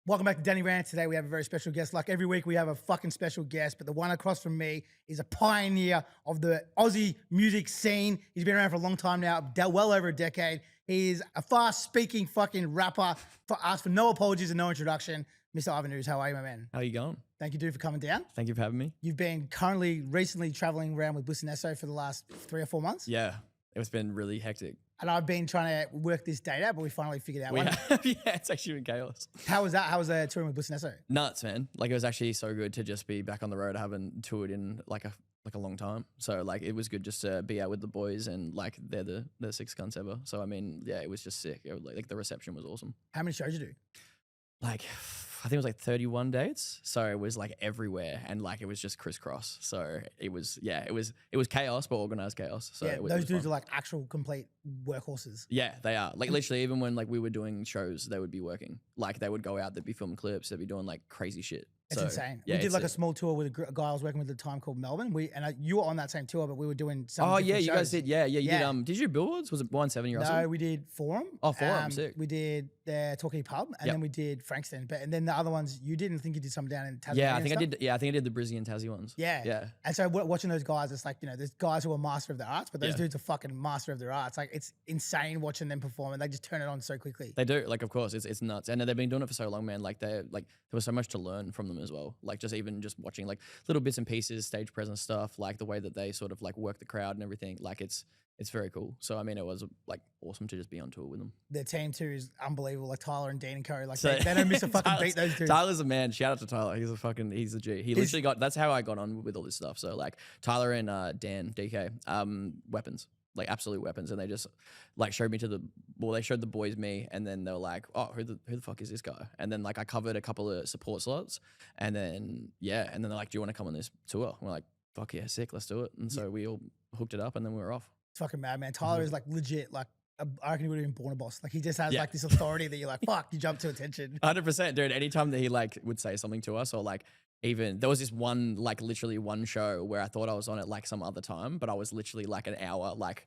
Welcome back to Danny Rants. Today we have a very special guest. Like every week we have a fucking special guest, but the one across from me is a pioneer of the Aussie music scene. He's been around for a long time now, well over a decade. He's a fast-speaking fucking rapper. Asked for no apologies and no introduction. Mr. Ivan Ooze, how are you, my man? How you going? Thank you, dude, for coming down. Thank you for having me. You've been recently traveling around with Bliss and Esso for the last 3 or 4 months. Yeah, it's been really hectic. And I've been trying to work this date out, but we finally figured out. Yeah, it's actually been chaos. How was that? How was touring with Bliss and Esso? Nuts, man. Like it was actually so good to just be back on the road. I haven't toured in like a long time. So like it was good just to be out with the boys and like they're the six cunts ever. So I mean, yeah, it was just sick. It was, like the reception was awesome. How many shows did you do? Like I think it was like 31 dates. So it was like everywhere and like it was just crisscross. So it was chaos, but organized chaos. So yeah, those dudes are like actual complete workhorses. Yeah, they are. Like literally even when like we were doing shows, they would be working. Like they would go out, they'd be filming clips, they'd be doing like crazy shit. It's insane. Yeah, we did like a small tour with a guy I was working with at the time called Melbourne. You were on that same tour, but we were doing some. Oh yeah, you guys did. Yeah, you did. Did you do billboards? Was it 170 or something? No, we did Forum. Oh, Forum, sick. We did the Torquay Pub, and then we did Frankston. And then the other ones you didn't think you did some down in Tasmania. Yeah, I think I did. Yeah, I think I did the Brizzy and Tassie ones. Yeah. And so watching those guys, it's like there's guys who are master of their arts, but those dudes are fucking master of their arts. Like it's insane watching them perform, and they just turn it on so quickly. They do. Like of course, it's nuts, and they've been doing it for so long, man. Like there was so much to learn from them as well. Like even just watching like little bits and pieces, stage presence stuff, like the way that they sort of like work the crowd and everything. Like it's very cool. So I mean, it was like awesome to just be on tour with them. Their team too is unbelievable. Like Tyler and Dean and Co. Like they don't miss a fucking beat. Those two. Tyler's a man. Shout out to Tyler. He's a G. He literally that's how I got on with all this stuff. So like Tyler and Dan DK, weapons. Like absolute weapons, and they just like showed me they showed the boys me, and then they were like, oh, who the fuck is this guy? And then like I covered a couple of support slots, and then they're like, do you want to come on this tour? And we're like, fuck yeah, sick, let's do it. And so we all hooked it up, and then we were off. It's fucking mad, man. Tyler is like legit, like I reckon he would have been born a boss. Like he just has like this authority that you're like, fuck, you jump to attention. 100%, dude. Anytime that he like would say something to us, or like even there was this one, like literally one show where I thought I was on it like some other time, but I was literally like an hour, like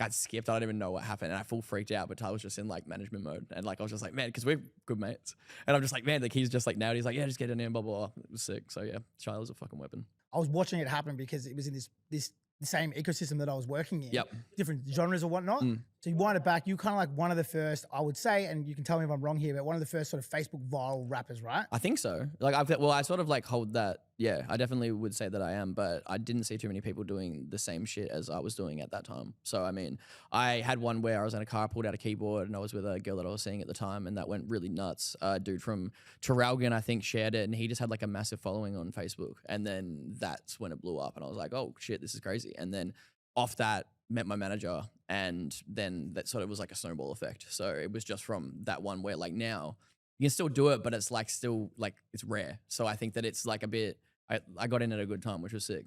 I'd skipped. I don't even know what happened, and I full freaked out. But Tyler was just in like management mode, and like I was just like, man, because we're good mates, and I'm just like, man, like he's just like now he's like, yeah, just get in there, blah blah blah. It was sick. So yeah, Tyler's a fucking weapon. I was watching it happen because it was in this the same ecosystem that I was working in. Yep. Different genres or whatnot. So you wind it back, you kind of like one of the first, I would say, and you can tell me if I'm wrong here, but one of the first sort of Facebook viral rappers, right? I think so. Like I sort of like hold that. Yeah, I definitely would say that I am, but I didn't see too many people doing the same shit as I was doing at that time. So I mean, I had one where I was in a car, pulled out a keyboard, and I was with a girl that I was seeing at the time, and that went really nuts. A dude from Traralgon, I think, shared it, and he just had like a massive following on Facebook, and then that's when it blew up, and I was like, oh shit, this is crazy. And then off that, met my manager, and then that sort of was like a snowball effect. So it was just from that one where like now you can still do it, but it's like still like it's rare. So I think that it's like a bit, I got in at a good time, which was sick.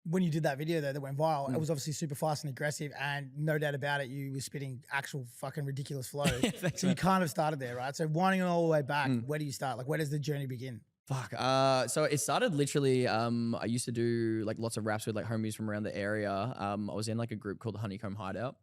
When you did that video though that went viral, it was obviously super fast and aggressive, and no doubt about it, you were spitting actual fucking ridiculous flows. So you kind of started there, right? So winding it all the way back, where do you start? Like where does the journey begin? Fuck. So it started literally, I used to do like lots of raps with like homies from around the area. I was in like a group called the Honeycomb Hideout,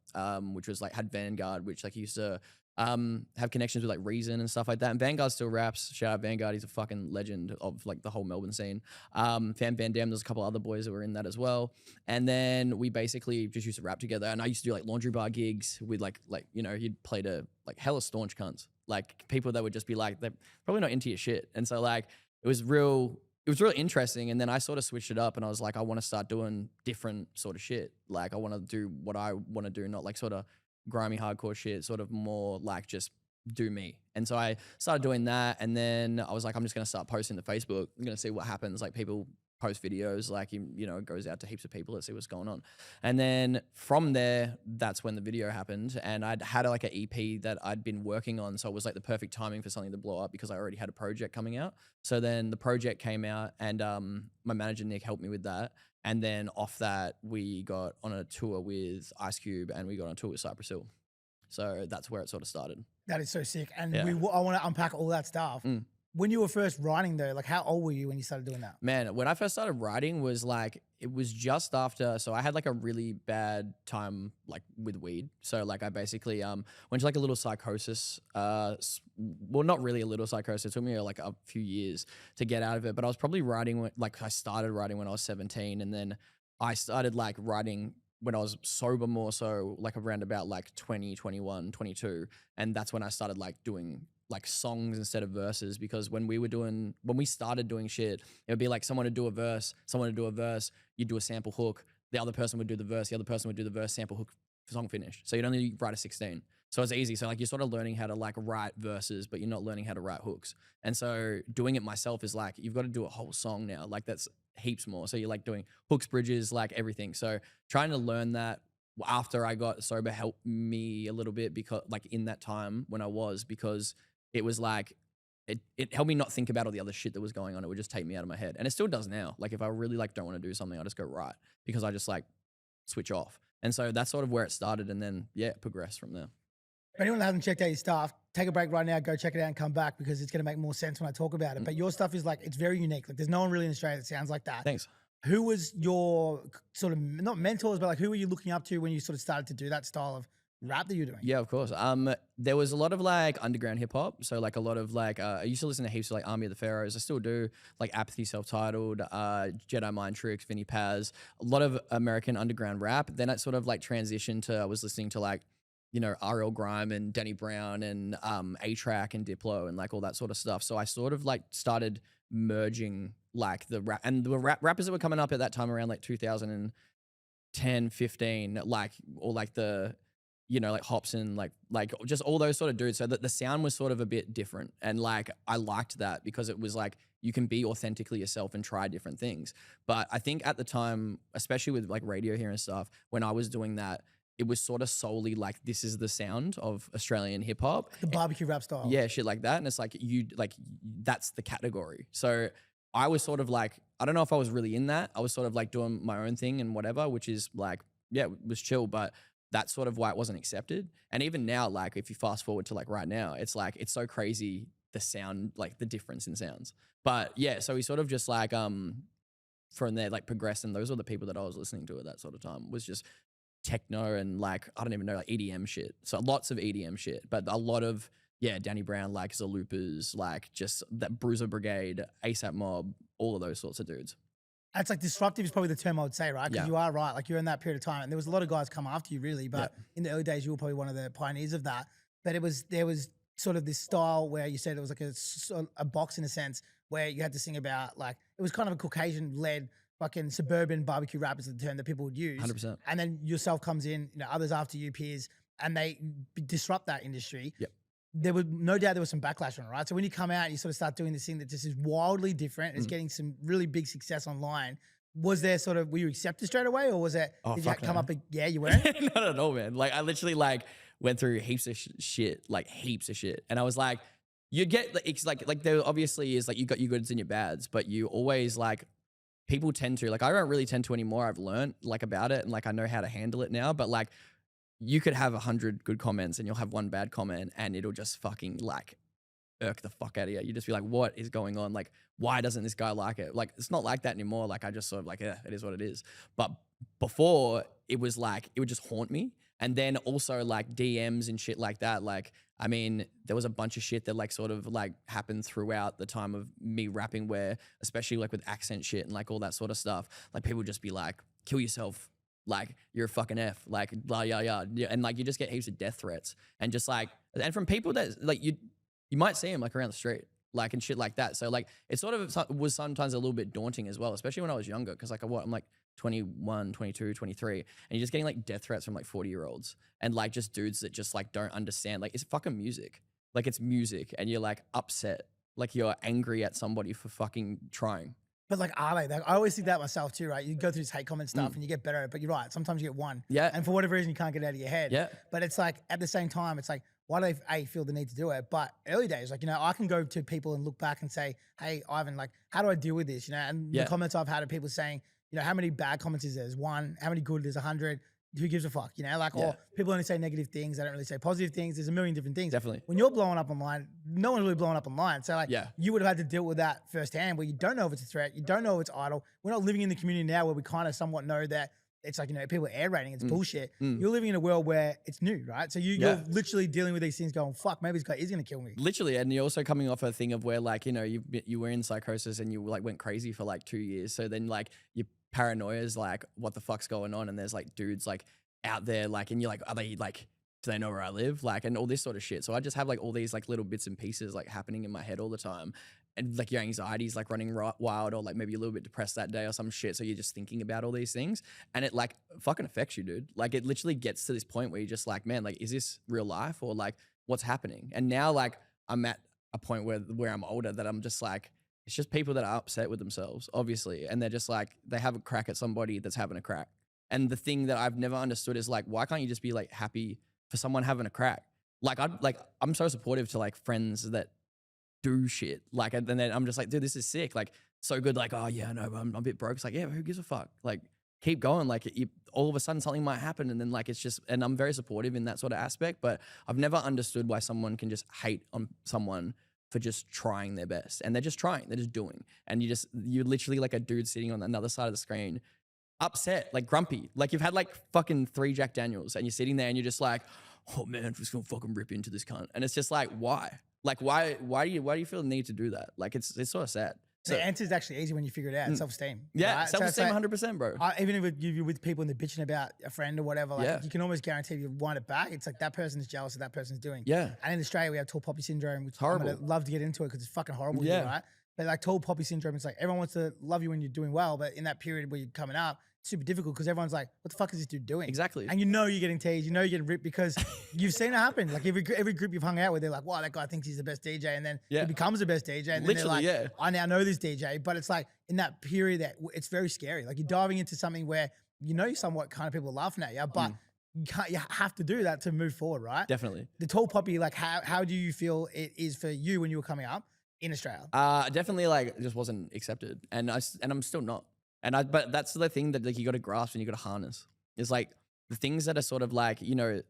which was like had Vanguard, which like used to have connections with like Reason and stuff like that. And Vanguard still raps. Shout out Vanguard. He's a fucking legend of like the whole Melbourne scene. Fam Van Dam, there's a couple other boys that were in that as well. And then we basically just used to rap together. And I used to do like laundry bar gigs with like, you know, he'd play to like hella staunch cunts. Like people that would just be like, they're probably not into your shit. And so like, it was really interesting. And then I sort of switched it up and I was like, I want to start doing different sort of shit. Like I want to do what I want to do, not like sort of grimy hardcore shit, sort of more like just do me. And so I started doing that. And then I was like, I'm just going to start posting to Facebook. I'm going to see what happens. Like people post videos, like, you know, it goes out to heaps of people. Let's see what's going on. And then from there, that's when the video happened. And I'd had like an EP that I'd been working on. So it was like the perfect timing for something to blow up because I already had a project coming out. So then the project came out and my manager, Nick, helped me with that. And then off that, we got on a tour with Ice Cube and we got on a tour with Cypress Hill. So that's where it sort of started. That is so sick. And I want to unpack all that stuff. When you were first writing though, like how old were you when you started doing that? Man, when I first started writing was like, it was just after, so I had like a really bad time like with weed. So like I basically went to like a little psychosis, well, not really a little psychosis. It took me like a few years to get out of it, but I was probably writing like I started writing when I was 17, and then I started like writing when I was sober more so like around about like 20, 21, 22. And that's when I started like doing like songs instead of verses, because when we started doing shit, it would be like someone would do a verse, you'd do a sample hook, the other person would do the verse, the other person would do the verse, sample hook, song finished. So you'd only write a 16. So it's easy. So like you're sort of learning how to like write verses, but you're not learning how to write hooks. And so doing it myself is like, you've got to do a whole song now. Like that's heaps more. So you're like doing hooks, bridges, like everything. So trying to learn that after I got sober helped me a little bit, because like in that time when I was, because it was like, it helped me not think about all the other shit that was going on. It would just take me out of my head. And it still does now. Like if I really like don't want to do something, I just go write, because I just like switch off. And so that's sort of where it started. And then, yeah, progressed from there. For anyone that hasn't checked out your stuff, take a break right now, go check it out and come back, because it's going to make more sense when I talk about it. But your stuff is like, it's very unique. Like there's no one really in Australia that sounds like that. Thanks. Who was your sort of, not mentors, but like who were you looking up to when you sort of started to do that style of rap that you're doing? Yeah, of course. There was a lot of like underground hip hop. So like a lot of like, I used to listen to heaps of like Army of the Pharaohs. I still do, like Apathy Self-Titled, Jedi Mind Tricks, Vinnie Paz, a lot of American underground rap. Then it sort of like transitioned to, I was listening to like, you know, RL Grime and Danny Brown and A-Track and Diplo and like all that sort of stuff. So I sort of like started merging like the rap, and the rappers that were coming up at that time around like 2010, 15, like, or like the, you know, like Hopsin, like just all those sort of dudes. So that the sound was sort of a bit different. And like, I liked that because it was like, you can be authentically yourself and try different things. But I think at the time, especially with like radio here and stuff, when I was doing that, it was sort of solely like, this is the sound of Australian hip hop. The barbecue rap style. Yeah, shit like that. And it's like, that's the category. So I was sort of like, I don't know if I was really in that. I was sort of like doing my own thing and whatever, which is like, yeah, it was chill, but that's sort of why it wasn't accepted. And even now, like if you fast forward to like right now, it's like, it's so crazy, the sound, like the difference in sounds. But yeah, so we sort of just like, from there, like progressed. And those were the people that I was listening to at that sort of time, was just techno and like, I don't even know, like EDM shit. So lots of EDM shit, but a lot of, yeah, Danny Brown, like Zalupas, like just that Bruiser Brigade, ASAP Mob, all of those sorts of dudes. It's like disruptive is probably the term I would say, right? Because you are right. Like you're in that period of time, and there was a lot of guys come after you, really. But in the early days, you were probably one of the pioneers of that. But there was sort of this style where you said it was like a box in a sense, where you had to sing about like, it was kind of a Caucasian-led fucking suburban barbecue rap is the term that people would use. 100%. And then yourself comes in, you know, others after you, peers, and they disrupt that industry. Yep. There was no doubt there was some backlash on it, right? So when you come out and you sort of start doing this thing that just is wildly different, it's getting some really big success online. Was there sort of, were you accepted straight away, or was it, did you come up, yeah, you weren't? Not at all, man. Like I literally like went through heaps of shit, like heaps of shit. And I was like, you get, it's like there obviously is like, you got your goods and your bads, but you always like, people tend to, like, I don't really tend to anymore. I've learned like about it and like I know how to handle it now, but like you could have 100 good comments and you'll have one bad comment and it'll just fucking like irk the fuck out of you. You just be like, what is going on? Like, why doesn't this guy like it? Like, it's not like that anymore. Like, I just sort of like, yeah, it is what it is. But before it was like, it would just haunt me. And then also like DMs and shit like that. Like, I mean, there was a bunch of shit that like sort of like happened throughout the time of me rapping, where especially like with accent shit and like all that sort of stuff, like people just be like, kill yourself. Like, you're a fucking F, like, blah, yeah. And like, you just get heaps of death threats and just like, and from people that like, you might see them like around the street, like, and shit like that. So like, it sort of was sometimes a little bit daunting as well, especially when I was younger. Cause like, I'm like 21, 22, 23, and you're just getting like death threats from like 40-year-olds and like just dudes that just like don't understand. Like, it's fucking music. Like, it's music and you're like upset. Like, you're angry at somebody for fucking trying. But like, are they? Like, I always think that myself too, right? You go through this hate comment stuff and you get better at it, but you're right. Sometimes you get one. Yeah. And for whatever reason, you can't get it out of your head. Yeah. But it's like, at the same time, it's like, why do they feel the need to do it? But early days, like, you know, I can go to people and look back and say, hey, Ivan, like, how do I deal with this? You know, and the comments I've had of people saying, you know, how many bad comments is there? There's one. How many good? There's 100. who gives a fuck, you know? Like, Yeah. or people only say negative things. They don't really say positive things. There's a million different things. Definitely. When you're blowing up online, no one's really blowing up online. So like, Yeah. you would have had to deal with that firsthand where you don't know if it's a threat. You don't know if it's idle. We're not living in the community now where we kind of somewhat know that it's like, you know, people are air rating. It's bullshit. You're living in a world where it's new, right? So you're literally dealing with these things going, fuck, maybe this guy is going to kill me. Literally, and you're also coming off a thing of where like, you know, you were in psychosis and you like went crazy for like 2 years. So then like your paranoia is like, what the fuck's going on? And there's like dudes like out there like, and you're like, are they like, do they know where I live? Like, and all this sort of shit. So I just have like all these like little bits and pieces like happening in my head all the time. And like your anxiety's like running wild, or like maybe a little bit depressed that day or some shit. So you're just thinking about all these things and it like fucking affects you, dude. Like it literally gets to this point where you're just like, man, like, is this real life or like what's happening? And now like I'm at a point where I'm older that I'm just like, it's just people that are upset with themselves, obviously. And they're just like, they have a crack at somebody that's having a crack. And the thing that I've never understood is like, why can't you just be like happy for someone having a crack? Like I'm so supportive to like friends that do shit. Like, and then I'm just like, dude, this is sick. Like, so good. Like, oh yeah, no, I'm a bit broke. It's like, yeah, who gives a fuck? Like, keep going. Like, all of a sudden something might happen, and then like it's just. And I'm very supportive in that sort of aspect. But I've never understood why someone can just hate on someone for just trying their best, and they're just trying. They're just doing. And you're literally like a dude sitting on another side of the screen, upset, like grumpy. Like you've had like fucking 3 Jack Daniels, and you're sitting there and you're just like, oh man, I'm just gonna fucking rip into this cunt. And it's just like, why? Like, why do you feel the need to do that? Like, it's sort of sad. So, the answer is actually easy when you figure it out. Self-esteem. Yeah, right? self-esteem, so 100%, bro. Even if you're with people and they're bitching about a friend or whatever, like you can almost guarantee you wind it back. It's like that person's jealous of that person's doing. Yeah. And in Australia, we have tall poppy syndrome, which horrible. I'm gonna love to get into it because it's fucking horrible. Yeah. Right? But like tall poppy syndrome, it's like everyone wants to love you when you're doing well, but in that period where you're coming up, it's super difficult because everyone's like, what the fuck is this dude doing? Exactly. And you know you're getting teased, you know you're getting ripped because you've seen it happen. Like every group you've hung out with, they're like, wow, that guy thinks he's the best DJ. And then he becomes the best DJ. And then Literally, they're like, I now know this DJ. But it's like in that period that it's very scary. Like you're diving into something where you know somewhat kind of people are laughing at you, but you have to do that to move forward, right? Definitely. The tall poppy, like how do you feel it is for you when you were coming up in Australia? Definitely like it just wasn't accepted. And I'm still not. But that's the thing that like you got to grasp and you got to harness. Is like the things that are sort of like, you know,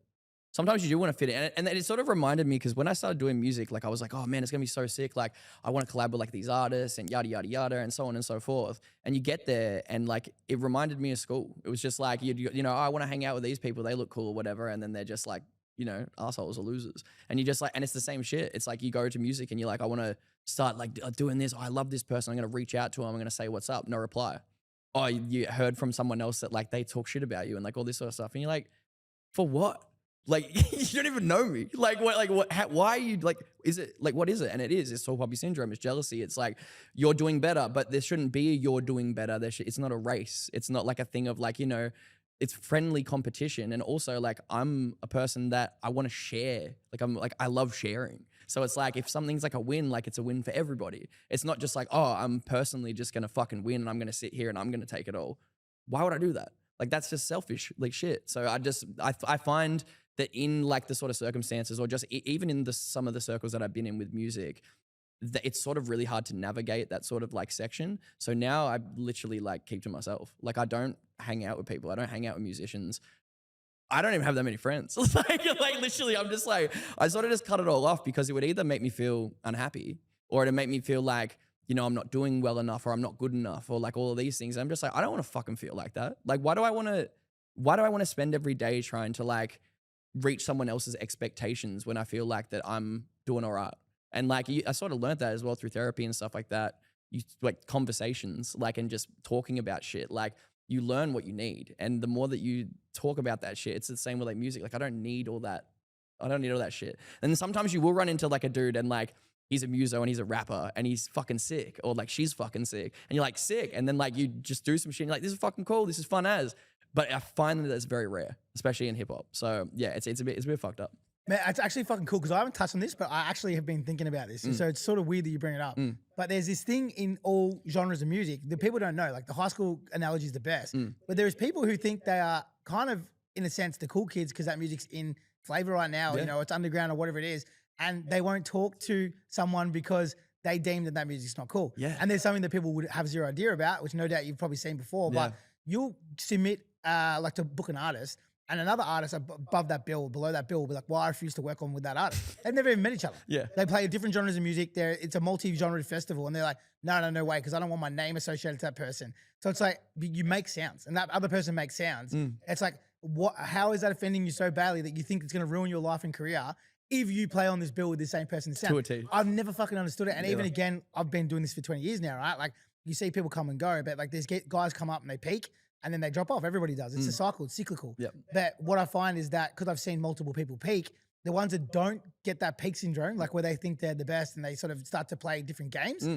sometimes you do want to fit in. And it sort of reminded me because when I started doing music, like I was like, oh man, it's going to be so sick. Like I want to collab with like these artists and yada, yada, yada, and so on and so forth. And you get there and like, it reminded me of school. It was just like, you know, oh, I want to hang out with these people. They look cool or whatever. And then they're just like, you know, assholes or losers. And you just like, and it's the same shit. It's like you go to music and you're like, I want to start like doing this. Oh, I love this person. I'm going to reach out to them. I'm going to say, what's up? No reply. Oh, you heard from someone else that like they talk shit about you and like all this sort of stuff. And you're like, for what? Like, you don't even know me. Like, why are you like, is it like, what is it? And it's tall poppy syndrome. It's jealousy. It's like, you're doing better, but there shouldn't be a you're doing better. It's not a race. It's not like a thing of like, you know, it's friendly competition. And also like, I'm a person that I want to share. Like, I love sharing. So it's like, if something's like a win, like it's a win for everybody. It's not just like, oh, I'm personally just going to fucking win and I'm going to sit here and I'm going to take it all. Why would I do that? Like, that's just selfish, like shit. So I find that in like the sort of circumstances or just even in some of the circles that I've been in with music, that it's sort of really hard to navigate that sort of like section. So now I literally like keep to myself. Like I don't hang out with people. I don't hang out with musicians. I don't even have that many friends. like literally, I'm just like, I sort of just cut it all off because it would either make me feel unhappy or it'd make me feel like, you know, I'm not doing well enough or I'm not good enough or like all of these things. I'm just like, I don't want to fucking feel like that. Like, why do I want to spend every day trying to like reach someone else's expectations when I feel like that I'm doing all right? And like, I sort of learned that as well through therapy and stuff like that. You like conversations, like, and just talking about shit. Like, you learn what you need. And the more that you talk about that shit, it's the same with like music. Like, I don't need all that shit. And sometimes you will run into like a dude and like, he's a muso and he's a rapper and he's fucking sick, or like she's fucking sick. And you're like, sick. And then like, you just do some shit and you're like, this is fucking cool. This is fun as. But I find that it's very rare, especially in hip hop. So yeah, it's a bit fucked up. Man, it's actually fucking cool because I haven't touched on this, but I actually have been thinking about this. So it's sort of weird that you bring it up. But there's this thing in all genres of music that people don't know. Like the high school analogy is the best. But there's people who think they are kind of, in a sense, the cool kids because that music's in flavor right now. You know, it's underground or whatever it is. And they won't talk to someone because they deem that music's not cool. Yeah. And there's something that people would have zero idea about, which no doubt you've probably seen before. But you'll submit, like to book an artist, and another artist above that bill, below that bill, will be like, well, I refuse to work on with that artist. They've never even met each other. Yeah. They play different genres of music. It's a multi-genre festival, and they're like, no way, because I don't want my name associated to that person. So it's like, you make sounds, and that other person makes sounds. It's like, how is that offending you so badly that you think it's going to ruin your life and career if you play on this bill with the same person's sound? To a T. I've never fucking understood it. And even again, I've been doing this for 20 years now, right? Like, you see people come and go, but like there's guys come up and they peak and then they drop off. Everybody does. It's a cycle. It's cyclical. Yep. But what I find is that because I've seen multiple people peak, the ones that don't get that peak syndrome, like where they think they're the best and they sort of start to play different games,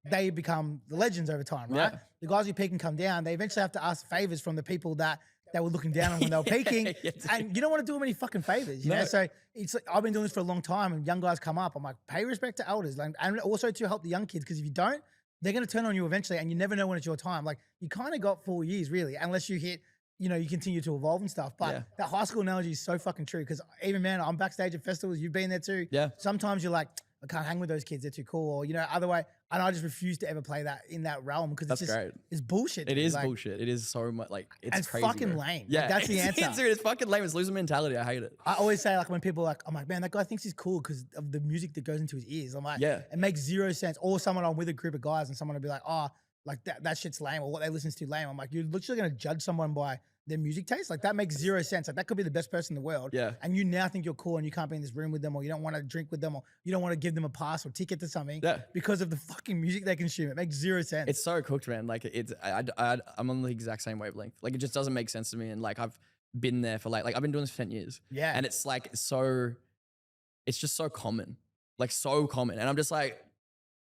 they become the legends over time, right? Yeah. The guys who peak and come down, they eventually have to ask favors from the people that were looking down on when they were peaking. And you don't want to do them any fucking favors, you know? So it's like, I've been doing this for a long time and young guys come up. I'm like, pay respect to elders. Like, and also to help the young kids, because if you don't, they're going to turn on you eventually and you never know when it's your time. Like, you kind of got 4 years really, unless you hit, you know, you continue to evolve and stuff. But that high school analogy is so fucking true, because even, man, I'm backstage at festivals. You've been there too. Yeah. Sometimes you're like, I can't hang with those kids. They're too cool. Or, you know, other way. And I just refuse to ever play that in that realm, because it's just, it's bullshit. It is like, bullshit. It is so much like, it's crazy. Fucking bro. lame. Yeah. Like, that's the answer. Dude, it's fucking lame. It's loser mentality. I hate it. I always say, like, when people are like, I'm like, man, that guy thinks he's cool because of the music that goes into his ears. I'm like, it makes zero sense. Or someone, I'm with a group of guys and someone will be like, oh, like that shit's lame, or what they listen to lame. I'm like, you're literally going to judge someone by their music taste? Like, that makes zero sense. Like, that could be the best person in the world. Yeah. And you now think you're cool and you can't be in this room with them, or you don't want to drink with them, or you don't want to give them a pass or ticket to something because of the fucking music they consume. It makes zero sense. It's so cooked, man. Like, I'm on the exact same wavelength. Like, it just doesn't make sense to me. And like, I've been there for like I've been doing this for 10 years. Yeah. And it's like, it's just so common. Like, so common. And I'm just like,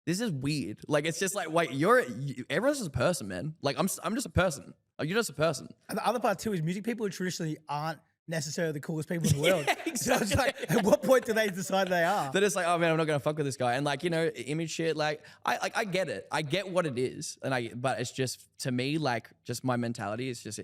this is weird. Like, it's just like, wait, everyone's just a person, man. Like, I'm just a person. Like, you're just a person. And the other part too is music people who traditionally aren't necessarily the coolest people in the world. Exactly. So it's like, at what point do they decide they are? They're just like, oh man, I'm not gonna fuck with this guy. And like, you know, image shit, like I get it. I get what it is. But it's just, to me, like, just my mentality, it's just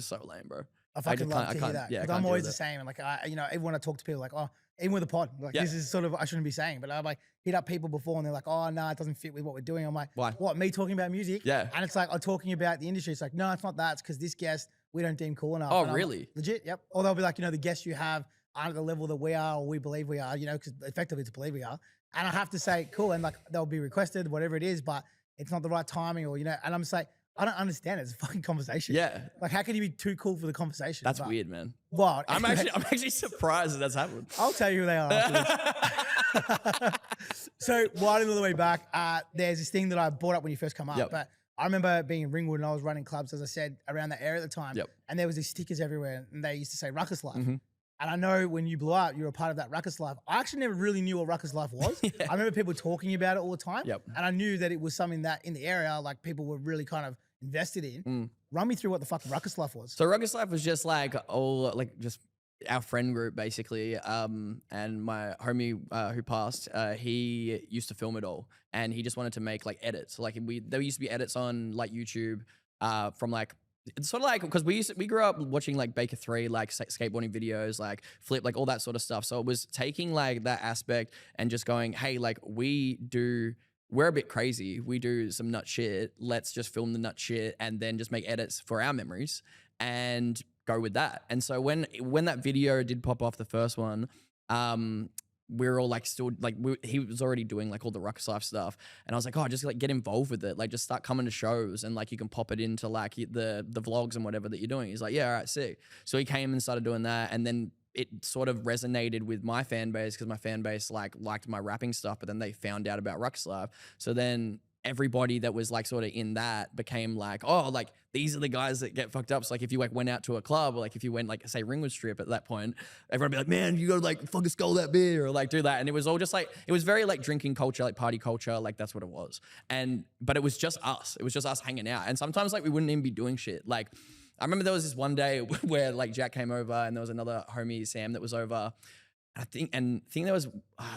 so lame, bro. I fucking love to hear that. Yeah, I'm always the same. And like, you know, even when I talk to people, like, oh, even with the pod, like, this is sort of, I shouldn't be saying, but I've like hit up people before and they're like, oh, no, it doesn't fit with what we're doing. I'm like, why? What, me talking about music? Yeah. And it's like, I'm talking about the industry. It's like, no, it's not that. It's because this guest, we don't deem cool enough. Oh, and really? Like, legit, yep. Or they'll be like, you know, the guests you have aren't at the level that we are, or we believe we are, you know, because effectively it's believe we are. And I have to say, cool. And like, they'll be requested, whatever it is, but it's not the right timing, or, you know, and I'm just like, I don't understand it. It's a fucking conversation. Yeah. Like, how can you be too cool for the conversation? That's weird, man. Well, I'm actually surprised that that's happened. I'll tell you who they are afterwards. So, winding all the way back, there's this thing that I brought up when you first come up, but I remember being in Ringwood and I was running clubs, as I said, around that area at the time. And there was these stickers everywhere and they used to say Ruckus Life. And I know when you blew up, you were a part of that Ruckus Life. I actually never really knew what Ruckus Life was. I remember people talking about it all the time. And I knew that it was something that in the area, like, people were really kind of invested in. Run me through what the fuck Ruckus Life was. So Ruckus Life was just like just our friend group, basically. And my homie who passed, he used to film it all, and he just wanted to make like edits. Like, there used to be edits on like YouTube from like, it's sort of like, because we grew up watching like Baker 3, like skateboarding videos, like Flip, like all that sort of stuff. So it was taking like that aspect and just going, hey, like, we're a bit crazy. We do some nut shit. Let's just film the nut shit and then just make edits for our memories and go with that. And so when that video did pop off, the first one, we were all like, still like, he was already doing like all the Ruckus Life stuff. And I was like, oh, just like get involved with it. Like, just start coming to shows and like you can pop it into like the vlogs and whatever that you're doing. He's like, yeah, all right, sick. So he came and started doing that. And then it sort of resonated with my fan base, because my fan base like liked my rapping stuff, but then they found out about Ruckus Life. So then everybody that was like sort of in that became like, oh, like, these are the guys that get fucked up. So like, if you like went out to a club, or like if you went like, say, Ringwood Strip at that point, everyone would be like, man, you gotta like fucking skull that beer, or like do that. And it was all just like, it was very like drinking culture, like party culture, like that's what it was. But it was just us. It was just us hanging out. And sometimes like we wouldn't even be doing shit. Like, I remember there was this one day where like Jack came over and there was another homie, Sam, that was over. I think there was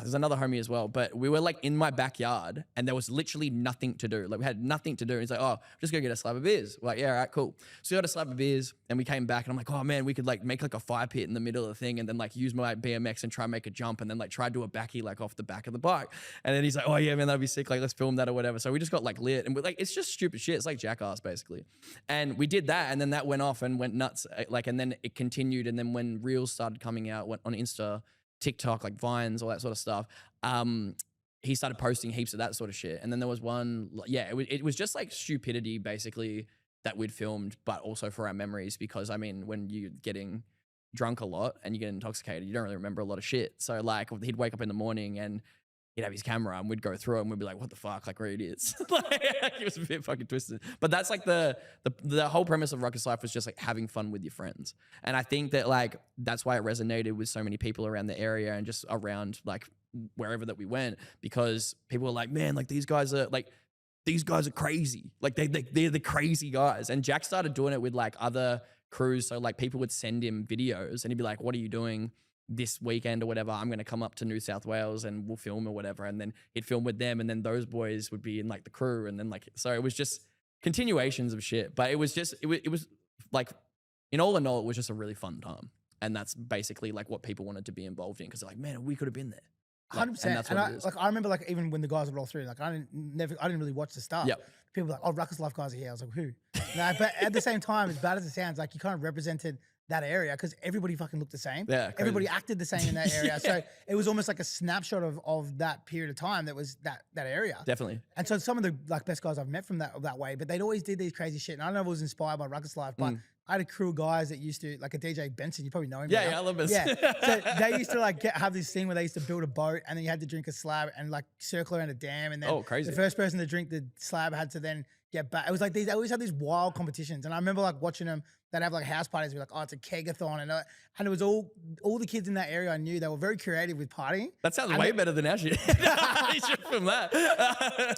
there's another homie as well, but we were like in my backyard and there was literally nothing to do. Like we had nothing to do. And he's like, oh, just go get a slab of beers. We're like, yeah, all right, cool. So we got a slab of beers and we came back and I'm like, oh man, we could like make like a fire pit in the middle of the thing and then like use my BMX and try and make a jump and then like try to do a backy like off the back of the bike. And then he's like, oh yeah, man, that'd be sick. Like let's film that or whatever. So we just got like lit and we're like, it's just stupid shit. It's like Jackass basically. And we did that and then that went off and went nuts. Like, and then it continued. And then when Reels started coming out, went on Insta, TikTok, like Vines, all that sort of stuff. He started posting heaps of that sort of shit. And then there was one, yeah, it was just like stupidity basically that we'd filmed, but also for our memories. Because I mean, when you're getting drunk a lot and you get intoxicated, you don't really remember a lot of shit. So like he'd wake up in the morning and he'd have his camera and we'd go through it and we'd be like, what the fuck? Like, we're idiots. Like, it was a bit fucking twisted. But that's like the whole premise of Ruckus Life was just like having fun with your friends. And I think that like, that's why it resonated with so many people around the area and just around like wherever that we went, because people were like, man, like these guys are crazy. Like they're the crazy guys. And Jack started doing it with like other crews. So like people would send him videos and he'd be like, what are you doing this weekend or whatever? I'm going to come up to New South Wales and we'll film or whatever. And then he'd film with them. And then those boys would be in like the crew. And then like, so it was just continuations of shit, but it was just, it was like, in all it was just a really fun time. And that's basically like what people wanted to be involved in. Cause they're like, man, we could have been there. 100%. And that's what it is. Like, I remember like even when the guys would roll through, like I didn't really watch the stuff. Yep. People were like, oh, Ruckus Life guys are here. I was like, who? No, but at the same time, as bad as it sounds, like you kind of represented that area because everybody fucking looked the same. Yeah, crazy. Everybody acted the same in that area. Yeah. So it was almost like a snapshot of that period of time that was that area. Definitely. And so some of the like best guys I've met from that way, but they'd always did these crazy shit. And I don't know if it was inspired by Ruckus Life, but I had a crew of guys that used to, like a DJ Benson, you probably know him. Yeah, I love Benson. Yeah. So they used to like have this thing where they used to build a boat and then you had to drink a slab and like circle around a dam. And then crazy. The first person to drink the slab had to then get back. It was like they always had these wild competitions. And I remember like watching them, they'd have like house parties, be like, oh, it's a kegathon. And it was all the kids in that area I knew, they were very creative with partying. That sounds way better than our shit. You should film that.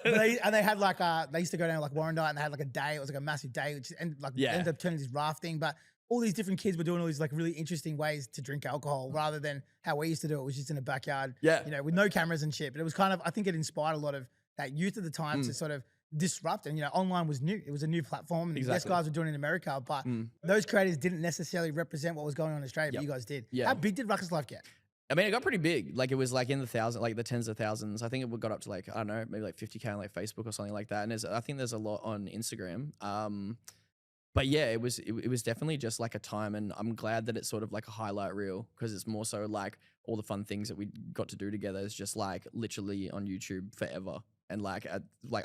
They had like, they used to go down to like Warrandyte and they had like a day. It was like a massive day, which ended up turning this rafting. But all these different kids were doing all these like really interesting ways to drink alcohol rather than how we used to do it, which is in a backyard, you know, with no cameras and shit. But it was kind of, I think it inspired a lot of that youth at the time to sort of disrupt. And, you know, online was new. It was a new platform. And the best guys were doing it in America, but those creators didn't necessarily represent what was going on in Australia, but you guys did. Yeah. How big did Ruckus Life get? I mean, it got pretty big. Like it was like in the thousands, like the tens of thousands. I think it got up to like, I don't know, maybe like 50K on like Facebook or something like that. And I think there's a lot on Instagram. But yeah, it was definitely just like a time, and I'm glad that it's sort of like a highlight reel because it's more so like all the fun things that we got to do together is just like literally on YouTube forever. And like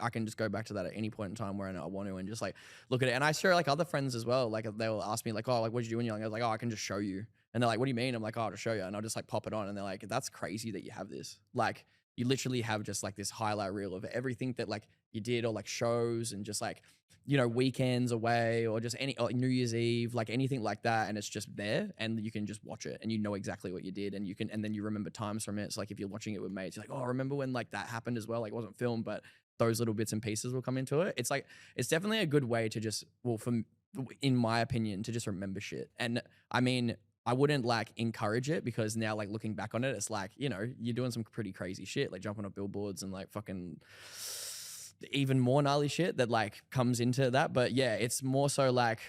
I can just go back to that at any point in time where I want to and just like look at it. And I share like other friends as well. Like they'll ask me like, oh, like what'd you do when you're young? I was like, oh, I can just show you. And they're like, what do you mean? I'm like, oh, I'll just show you. And I'll just like pop it on. And they're like, that's crazy that you have this. Like you literally have just like this highlight reel of everything that like you did, or like shows and just like, you know, weekends away or just or New Year's Eve, like anything like that. And it's just there and you can just watch it and you know exactly what you did and then you remember times from it. So like if you're watching it with mates, you're like, oh, remember when like that happened as well? Like it wasn't filmed, but those little bits and pieces will come into it. It's like, it's definitely a good way to just, well, in my opinion, to just remember shit. And I mean, I wouldn't like encourage it because now like looking back on it, it's like, you know, you're doing some pretty crazy shit, like jumping on billboards and like fucking even more gnarly shit that like comes into that. But yeah, it's more so like,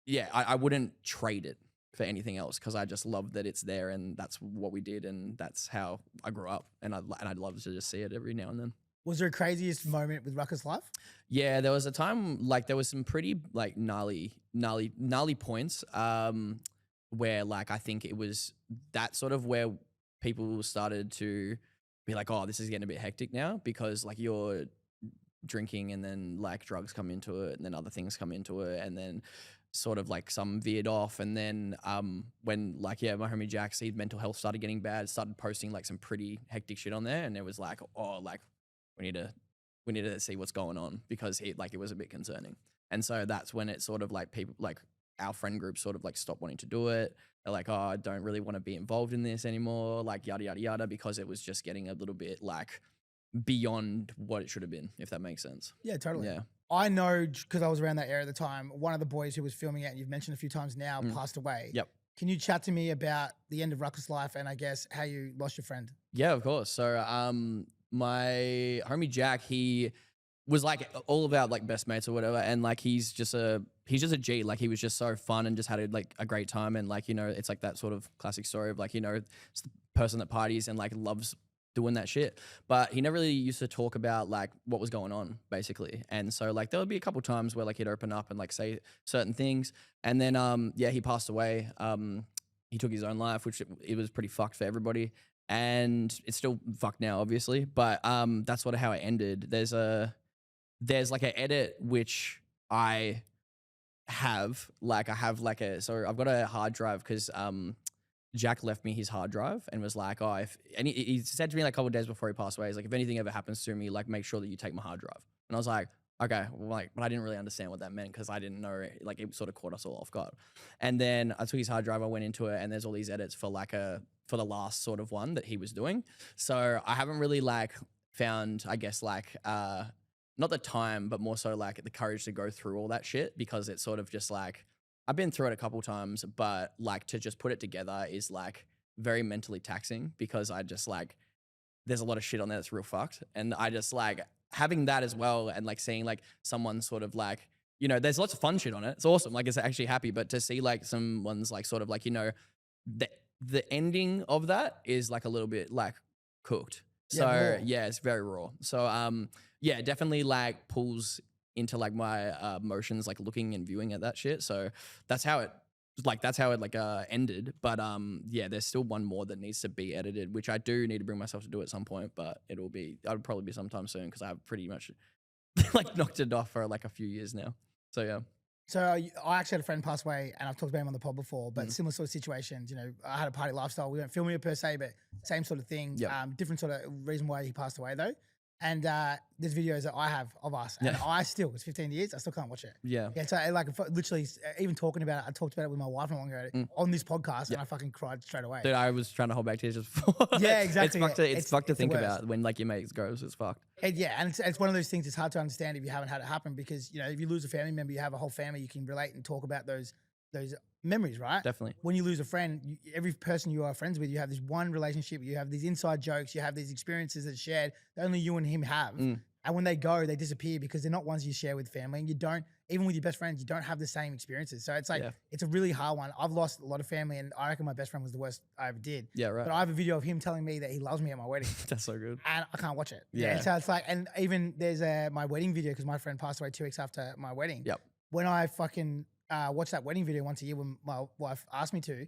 yeah, I wouldn't trade it for anything else because I just love that it's there and that's what we did and that's how I grew up and I'd love to just see it every now and then. Was there a craziest moment with Ruckus Life? Yeah, there was a time like there was some pretty like gnarly points where like I think it was that sort of where people started to be like, oh, this is getting a bit hectic now because like you're drinking and then like drugs come into it and then other things come into it and then sort of like some veered off and then when like my homie Jack's mental health started getting bad, started posting like some pretty hectic shit on there and it was like, oh, like we need to see what's going on because it was a bit concerning. And so that's when it sort of like people like our friend group sort of like stopped wanting to do it. They're like, oh, I don't really want to be involved in this anymore, like yada yada yada, because it was just getting a little bit like beyond what it should have been, if that makes sense. Yeah, totally. Yeah. I know because I was around that area at the time, one of the boys who was filming it, and you've mentioned a few times now, passed away. Yep. Can you chat to me about the end of Ruckus Life and I guess how you lost your friend? Yeah, of course. So, my homie Jack, he was like all about like best mates or whatever, and like he's just a G. Like he was just so fun and just had like a great time, and like it's like that sort of classic story of like it's the person that parties and like loves doing that shit. But he never really used to talk about like what was going on basically, and so like there would be a couple times where like he'd open up and like say certain things, and then yeah, he passed away. He took his own life, which it was pretty fucked for everybody. And it's still fucked now, obviously. But that's sort of how it ended. There's like an edit which I have. Like so I've got a hard drive because Jack left me his hard drive and was like, oh, he said to me like a couple of days before he passed away, he's like, if anything ever happens to me, like make sure that you take my hard drive. And I was like, okay, well, like, but I didn't really understand what that meant because I didn't know, like it sort of caught us all off guard. And then I took his hard drive, I went into it, and there's all these edits for the last sort of one that he was doing. So I haven't really like found, I guess, like not the time, but more so like the courage to go through all that shit, because it's sort of just like I've been through it a couple times, but like to just put it together is like very mentally taxing, because I just like there's a lot of shit on there that's real fucked, and I just like having that as well, and like seeing like someone sort of like there's lots of fun shit on it. It's awesome, like it's actually happy, but to see like someone's like sort of like the ending of that is like a little bit like cooked. So yeah, it's very raw. So yeah, definitely like pulls into like my emotions, like looking and viewing at that shit. So that's how it ended. But yeah, there's still one more that needs to be edited, which I do need to bring myself to do at some point, but it'll probably be sometime soon, because I've pretty much like knocked it off for like a few years now. So yeah. So I actually had a friend pass away, and I've talked about him on the pod before, but similar sort of situations. I had a party lifestyle. We weren't filming it per se, but same sort of thing. Yep. Different sort of reason why he passed away though. And there's videos that I have of us, and it's 15 years, I still can't watch it. Yeah. Yeah. So like literally, even talking about it, I talked about it with my wife not long ago on this podcast, and I fucking cried straight away. Dude, I was trying to hold back tears just before. Yeah, exactly. It's fucked to think about when like your mate goes. It's fucked. And yeah, and it's one of those things. It's hard to understand if you haven't had it happen, because if you lose a family member, you have a whole family. You can relate and talk about those memories, right? Definitely. When you lose a friend, every person you are friends with, you have this one relationship. You have these inside jokes. You have these experiences that shared that only you and him have. And when they go, they disappear, because they're not ones you share with family, and you don't, even with your best friends, you don't have the same experiences. So it's like it's a really hard one. I've lost a lot of family, and I reckon my best friend was the worst I ever did. Yeah, right. But I have a video of him telling me that he loves me at my wedding. That's so good. And I can't watch it. Yeah. And so it's like, and even there's my wedding video, because my friend passed away 2 weeks after my wedding. Yep. When I fucking watch that wedding video once a year when my wife asked me to,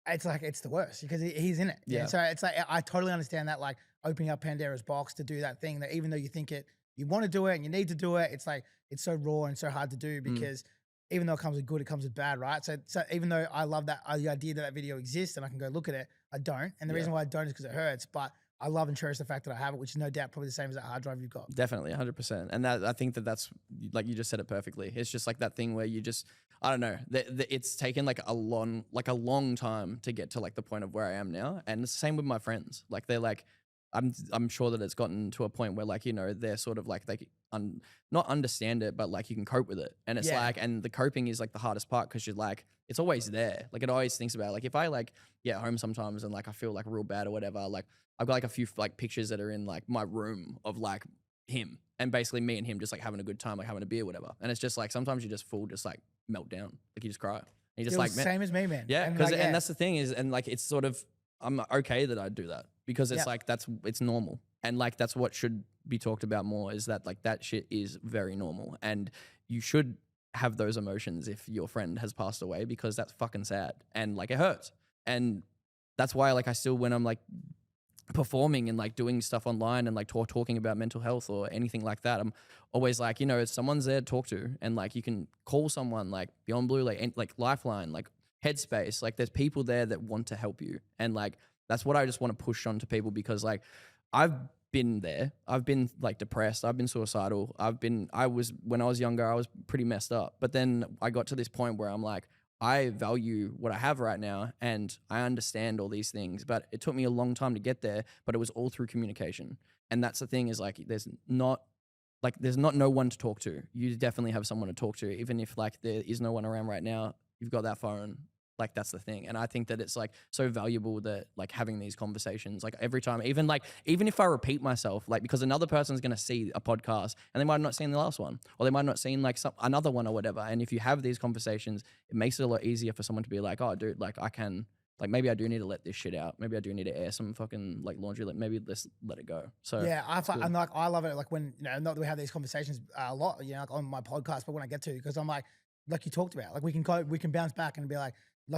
it's like, it's the worst, because he's in it. Yeah. So it's like, I totally understand that, like opening up Pandora's box to do that thing that even though you think you want to do it and you need to do it, it's like, it's so raw and so hard to do, because even though it comes with good, it comes with bad, right? So even though I love that, the idea that video exists and I can go look at it, I don't. And the reason why I don't is because it hurts, but I love and cherish the fact that I have it, which is no doubt probably the same as that hard drive you've got. Definitely, 100%. And I think that's, like you just said it perfectly. It's just like that thing where you just, I don't know, it's taken like a long time to get to like the point of where I am now. And it's the same with my friends. Like they're like, I'm sure that it's gotten to a point where like, they're sort of like, not understand it, but like you can cope with it. And it's like, and the coping is like the hardest part, because you're like, it's always there. Like it always thinks about it. Like if I like get home sometimes and like I feel like real bad or whatever, like I've got like a few like pictures that are in like my room of like him, and basically me and him just like having a good time, like having a beer, whatever. And it's just like, sometimes you just like melt down. Like you just cry. And you just like, same as me, man. Yeah. And, Cause, like, and that's the thing is, and like, it's sort of, I'm okay that I do that, because it's like, it's normal. And like, that's what should be talked about more, is that like that shit is very normal. And you should have those emotions if your friend has passed away, because that's fucking sad. And like, it hurts. And that's why like I still, when I'm like performing and like doing stuff online and like talking about mental health or anything like that, I'm always like, someone's there to talk to, and like you can call someone like Beyond Blue, like Lifeline, like Headspace, like there's people there that want to help you. And like, that's what I just want to push on to people, because like I've been there. I've been like depressed. I've been suicidal. When I was younger, I was pretty messed up. But then I got to this point where I'm like, I value what I have right now, and I understand all these things, but it took me a long time to get there, but it was all through communication. And that's the thing, is like, there's not no one to talk to. You definitely have someone to talk to, even if like there is no one around right now. You've got that phone. Like that's the thing. And I think that it's like so valuable that like having these conversations, like every time, even if I repeat myself, like because another person's going to see a podcast and they might not seen the last one, or they might not seen like another one or whatever. And if you have these conversations, it makes it a lot easier for someone to be like, oh dude, like I can, like maybe I do need to let this shit out. Maybe I do need to air some fucking like laundry. Like maybe let's let it go. So yeah, I'm like, I love it. Like when, not that we have these conversations a lot, like on my podcast, but when I get to, because I'm like you talked about, like we can bounce back and be like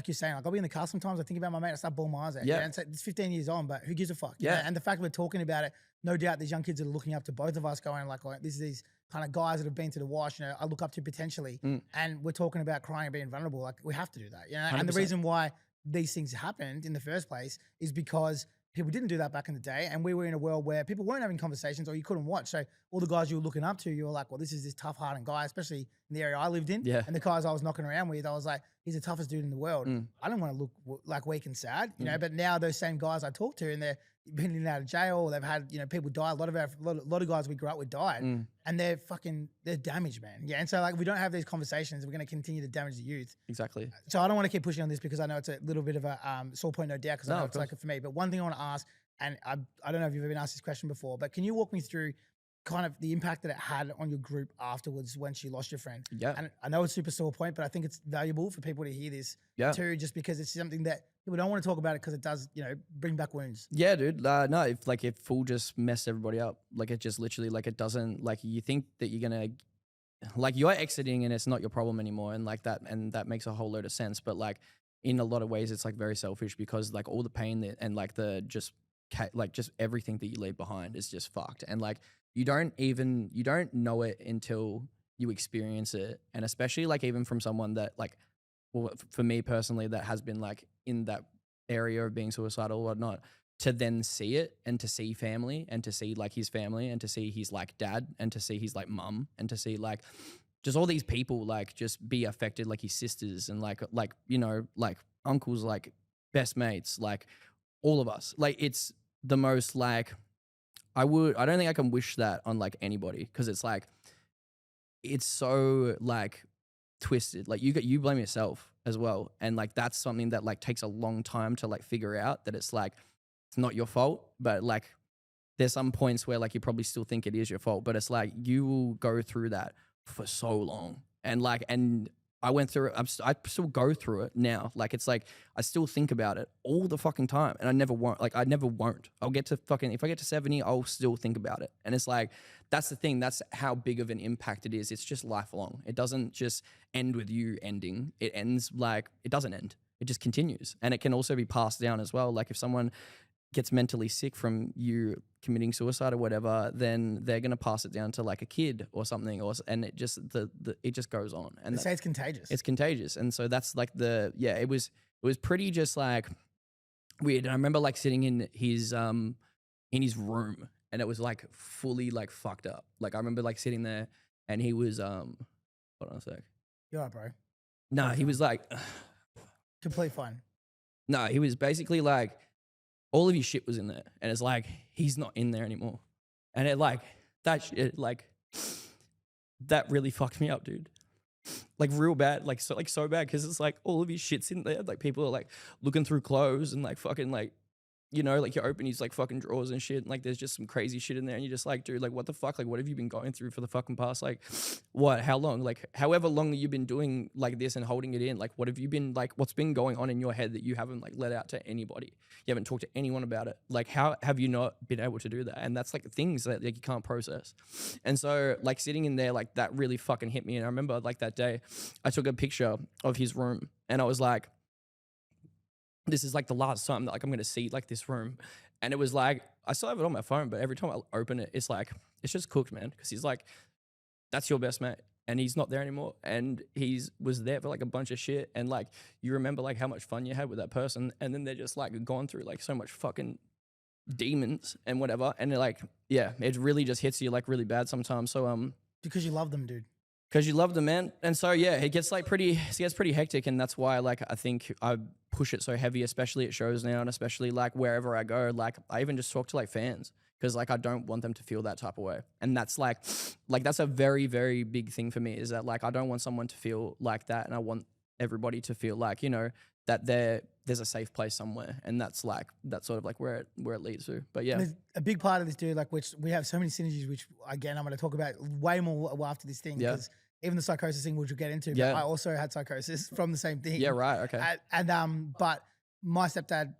you're saying, like I'll be in the car sometimes, I think about my mate, I start bawling my eyes out. Yeah. And it's 15 years on, but who gives a fuck? Yeah. And the fact we're talking about it, no doubt these young kids are looking up to both of us going like this is these kind of guys that have been to the wash, I look up to potentially. And we're talking about crying and being vulnerable. Like we have to do that, 100%. And the reason why these things happened in the first place is because people didn't do that back in the day, and we were in a world where people weren't having conversations or you couldn't watch. So all the guys you were looking up to, you were like, well, this is this tough hardened guy, especially in the area I lived in. Yeah. And the guys I was knocking around with, I was like, he's the toughest dude in the world. I don't want to look like weak and sad, but now those same guys I talk to, and they're been in and out of jail, they've had, people die. A lot of guys we grew up with died, and they're damaged, man. Yeah. And so like, we don't have these conversations, we're going to continue to damage the youth. Exactly. So I don't want to keep pushing on this because I know it's a little bit of a sore point, no doubt, because I know it's like for me. But one thing I want to ask, and I don't know if you've ever been asked this question before, but can you walk me through kind of the impact that it had on your group afterwards when she lost your friend? Yeah. And I know it's super sore point, but I think it's valuable for people to hear this too, just because it's something that people don't want to talk about it because it does, bring back wounds. Yeah, dude. No, if it full just messed everybody up. Like it just literally, like it doesn't, like you think that you're going to, like you're exiting and it's not your problem anymore. And like that, and that makes a whole load of sense. But like in a lot of ways, it's like very selfish because like all the pain and like just everything that you leave behind is just fucked. And like, you don't know it until you experience it. And especially like even from someone that like, well, for me personally, that has been like in that area of being suicidal or whatnot, to then see it and to see family and to see like his family and to see his like dad and to see his like mum and to see like just all these people like just be affected, like his sisters and like uncles, like best mates, like all of us. Like it's the most like, I don't think I can wish that on like anybody, because it's like, it's so like twisted. Like you blame yourself as well. And like, that's something that like takes a long time to like figure out, that it's like, it's not your fault, but like there's some points where like you probably still think it is your fault, but it's like you will go through that for so long. And like, and I went through it. I still go through it now. Like, it's like, I still think about it all the fucking time, and I never won't. Like, I never won't. I'll get to fucking, if I get to 70, I'll still think about it. And it's like, that's the thing. That's how big of an impact it is. It's just lifelong. It doesn't just end with you ending. It ends like, it doesn't end. It just continues. And it can also be passed down as well. Like if someone gets mentally sick from you committing suicide or whatever, then they're gonna pass it down to like a kid or something, and it just it just goes on. And they say it's contagious. It's contagious, and so that's like it was pretty just like weird. And I remember like sitting in his room, and it was like fully like fucked up. Like I remember like sitting there, and he was hold on a sec. You alright, bro? No, he was like complete fun. No, he was basically like, all of your shit was in there, and it's like, he's not in there anymore. And it like, that shit, like, that really fucked me up, dude. Like real bad, like so bad, because it's like all of his shit's in there. Like people are like looking through clothes and like fucking like, like you open his like fucking drawers and shit, and like there's just some crazy shit in there, and you're just like, dude, like what the fuck? Like what have you been going through for the fucking past like how long? Like however long that you've been doing like this and holding it in, like what have you been like, what's been going on in your head that you haven't like let out to anybody? You haven't talked to anyone about it. Like how have you not been able to do that? And that's like things that like you can't process. And so like sitting in there, like that really fucking hit me. And I remember like that day I took a picture of his room, and I was like, this is like the last time that like I'm gonna see like this room. And it was like, I still have it on my phone, but every time I open it, it's like, it's just cooked, man. Because he's like, that's your best mate, and he's not there anymore. And was there for like a bunch of shit, and like you remember like how much fun you had with that person, and then they're just like gone through like so much fucking demons and whatever. And they're like, yeah, it really just hits you like really bad sometimes. So because you love them, dude. Because you love them, man. And so yeah, it gets pretty hectic, and that's why like I think I push it so heavy, especially at shows now, and especially like wherever I go. Like I even just talk to like fans, because like I don't want them to feel that type of way. And that's like that's a very, very big thing for me, is that like I don't want someone to feel like that, and I want everybody to feel like, that there's a safe place somewhere, and that's sort of like where it leads to. But yeah, There's a big part of this, dude, like which we have so many synergies, which again I'm going to talk about way more after this thing, because even the psychosis thing, which we'll get into, but I also had psychosis from the same thing. Yeah, right. Okay. But my stepdad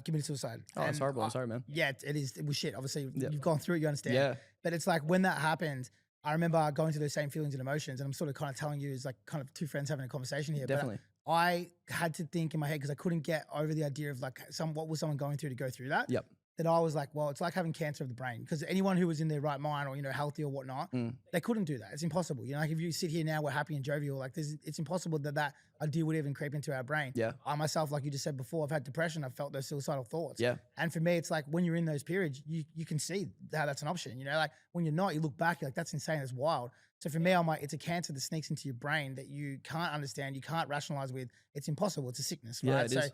committed suicide. Oh, it's horrible. I'm sorry, man. Yeah, it is. It was shit. Obviously, you've gone through it, you understand. Yeah. But it's like when that happened, I remember going through those same feelings and emotions, and I'm sort of kind of telling you as like kind of two friends having a conversation here. Definitely. But I had to think in my head, because I couldn't get over the idea of like what was someone going through to go through that. Yep. That I was like, well, it's like having cancer of the brain, because anyone who was in their right mind or, healthy or whatnot, they couldn't do that. It's impossible. Like if you sit here now, we're happy and jovial, like it's impossible that idea would even creep into our brain. Yeah. I myself, like you just said before, I've had depression. I've felt those suicidal thoughts. Yeah. And for me, it's like when you're in those periods, you can see how that's an option, like when you're not, you look back, you're like, that's insane. That's wild. So for me, I'm like, it's a cancer that sneaks into your brain that you can't understand. You can't rationalize with. It's impossible. It's a sickness, right? Yeah, it is.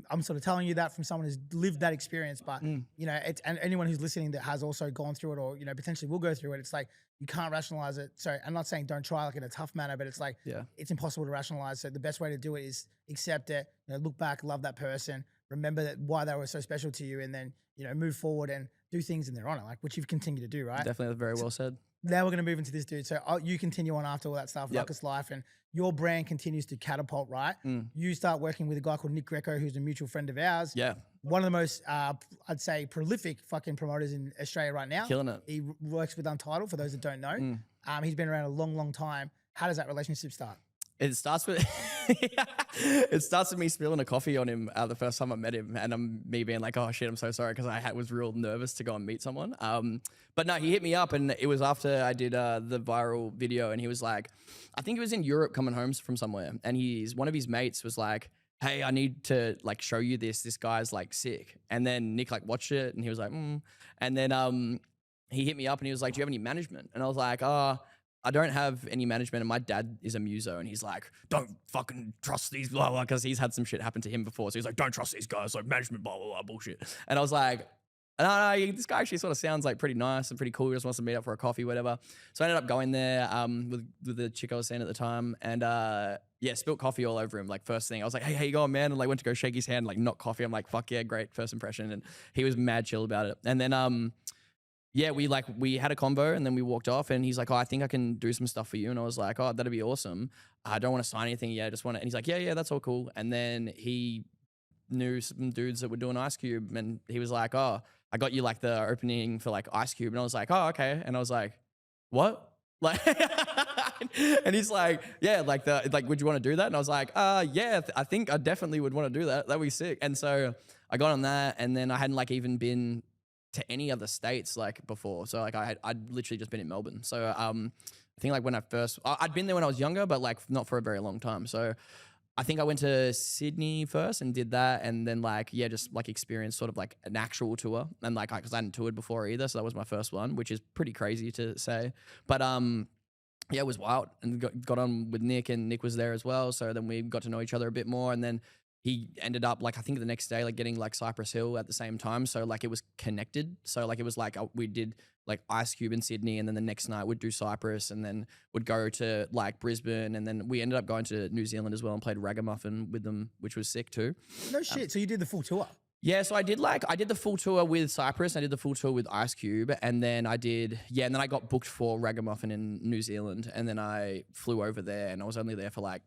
I'm sort of telling you that from someone who's lived that experience, but it's, and anyone who's listening that has also gone through it or, potentially will go through it, it's like, you can't rationalize it. So I'm not saying don't try like in a tough manner, but it's like, it's impossible to rationalize. So the best way to do it is accept it, look back, love that person, remember that why they were so special to you, and then, move forward and do things in their honor, like which you've continued to do, right? Definitely, very well said. Now we're going to move into this, dude. So you continue on after all that stuff, Ruckus Life, and your brand continues to catapult, right? You start working with a guy called Nick Greco, who's a mutual friend of ours. Yeah. One of the most, I'd say, prolific fucking promoters in Australia right now. Killing it. He works with Untitled, for those that don't know. He's been around a long, long time. How does that relationship start? It starts with it starts with me spilling a coffee on him the first time I met him, and me being like, "Oh shit, I'm so sorry," because I was real nervous to go and meet someone. But no, he hit me up, and it was after I did the viral video, and he was like, I think he was in Europe coming home from somewhere, and one of his mates was like, "Hey, I need to like show you this. This guy's like sick." And then Nick like watched it, and he was like, And then he hit me up, and he was like, "Do you have any management?" And I was like, I don't have any management, and my dad is a muso, and he's like, don't fucking trust these, blah, blah, because he's had some shit happen to him before. So he's like, don't trust these guys, like management, blah, blah, blah, bullshit. And I was like, no, this guy actually sort of sounds like pretty nice and pretty cool. He just wants to meet up for a coffee, whatever. So I ended up going there with the chick I was seeing at the time, and spilt coffee all over him. Like first thing, I was like, hey, how you going, man? And like went to go shake his hand, like not coffee. I'm like, fuck yeah, great first impression. And he was mad chill about it. And then we had a convo, and then we walked off, and he's like, oh, I think I can do some stuff for you. And I was like, oh, that'd be awesome. I don't want to sign anything yet. I just want to, and he's like, yeah, that's all cool. And then he knew some dudes that were doing Ice Cube, and he was like, oh, I got you like the opening for like Ice Cube. And I was like, oh, okay. And I was like, what? Like, and he's like, yeah, like would you want to do that? And I was like, yeah, I think I definitely would want to do that. That'd be sick. And so I got on that, and then I hadn't like even been to any other states like before. So like I'd literally just been in Melbourne. So I think like when I'd been there when I was younger, but like not for a very long time. So I think I went to Sydney first and did that. And then just like experienced sort of like an actual tour. And like, cause I hadn't toured before either. So that was my first one, which is pretty crazy to say. But it was wild, and got on with Nick, and Nick was there as well. So then we got to know each other a bit more. And then he ended up like, I think the next day, like getting like Cypress Hill at the same time. So like it was connected. So like it was like we did like Ice Cube in Sydney, and then the next night we'd do Cypress, and then would go to like Brisbane, and then we ended up going to New Zealand as well and played Ragamuffin with them, which was sick too. No shit. So you did the full tour? Yeah, so I did the full tour with Cypress, I did the full tour with Ice Cube, and then and then I got booked for Ragamuffin in New Zealand, and then I flew over there, and I was only there for like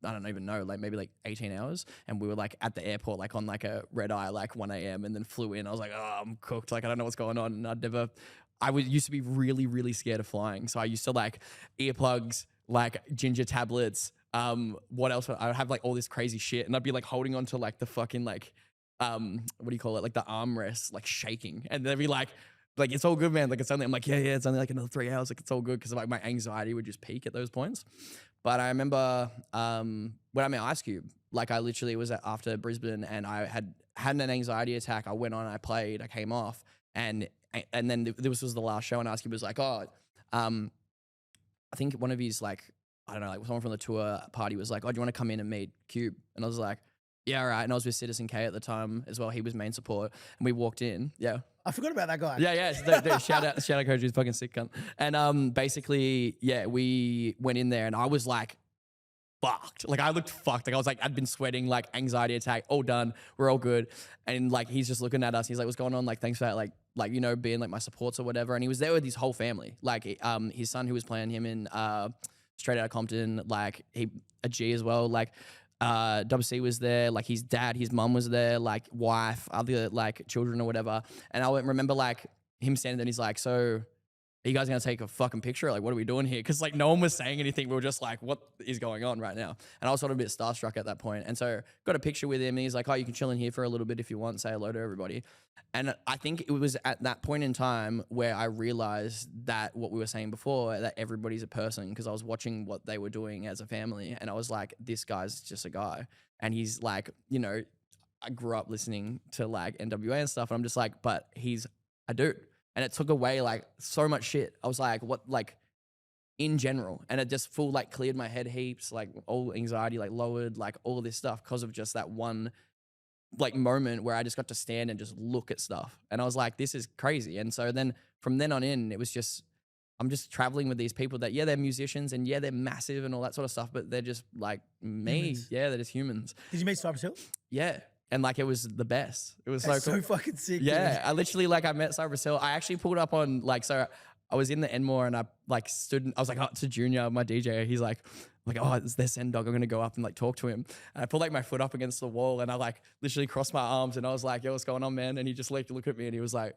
I don't even know, like maybe like 18 hours. And we were like at the airport, like on like a red eye, like 1 a.m. and then flew in. I was like, oh, I'm cooked. Like, I don't know what's going on. And used to be really, really scared of flying. So I used to like earplugs, like ginger tablets. What else? I would have like all this crazy shit. And I'd be like holding on to like the fucking like, what do you call it? Like the armrest, like shaking. And they'd be like, it's all good, man. Like I'm like, yeah, it's only like another 3 hours. Like it's all good. Cause like my anxiety would just peak at those points. But I remember when I met Ice Cube, like I literally was after Brisbane, and I had an anxiety attack. I went on, I played, I came off, and then this was the last show, and Ice Cube was like, oh, I think one of his like, I don't know, like someone from the tour party was like, oh, do you want to come in and meet Cube? And I was like, yeah, all right. And I was with Citizen K at the time as well. He was main support, and we walked in. Yeah. I forgot about that guy. Yeah. Shout out Coach, he's fucking sick cunt. And basically, yeah, we went in there, and I was like fucked. Like I looked fucked. Like I was like, I'd been sweating, like anxiety attack, all done. We're all good. And like, he's just looking at us. He's like, what's going on? Like, thanks for that. Like, you know, being like my supports or whatever. And he was there with his whole family. Like, his son who was playing him in, Straight Outta Compton, like a G as well. Like, WC was there, like his dad, his mum was there, like wife, other like children or whatever. And I remember like him standing there and he's like, so are you guys gonna take a fucking picture? Like, what are we doing here? Because like no one was saying anything. We were just like, what is going on right now? And I was sort of a bit starstruck at that point. And so got a picture with him and he's like, oh, you can chill in here for a little bit if you want, say hello to everybody. And I think it was at that point in time where I realized that what we were saying before, that everybody's a person, because I was watching what they were doing as a family. And I was like, this guy's just a guy. And he's like, you know, I grew up listening to like NWA and stuff. And I'm just like, but he's a dude. And it took away like so much shit. I was like, what, like in general. And it just full like cleared my head heaps, like all anxiety, like lowered, like all of this stuff because of just that one like moment where I just got to stand and just look at stuff. And I was like, this is crazy. And so then from then on in, it was just, I'm just traveling with these people that, yeah, they're musicians and yeah, they're massive and all that sort of stuff, but they're just like me. Humans. Yeah, they're just humans. Did you meet Cypress Hill? Yeah. And like, it was the best. It was That's so cool. so fucking sick. Yeah, Dude. I literally like I met Cypress Hill. I actually pulled up on like, so I was in the Enmore and I like stood. I was like, oh, to Junior, my DJ. He's like, oh, it's their Send Dog. I'm gonna go up and like talk to him. And I put like my foot up against the wall and I like literally crossed my arms and I was like, yo, what's going on, man? And he just like looked at me and he was like,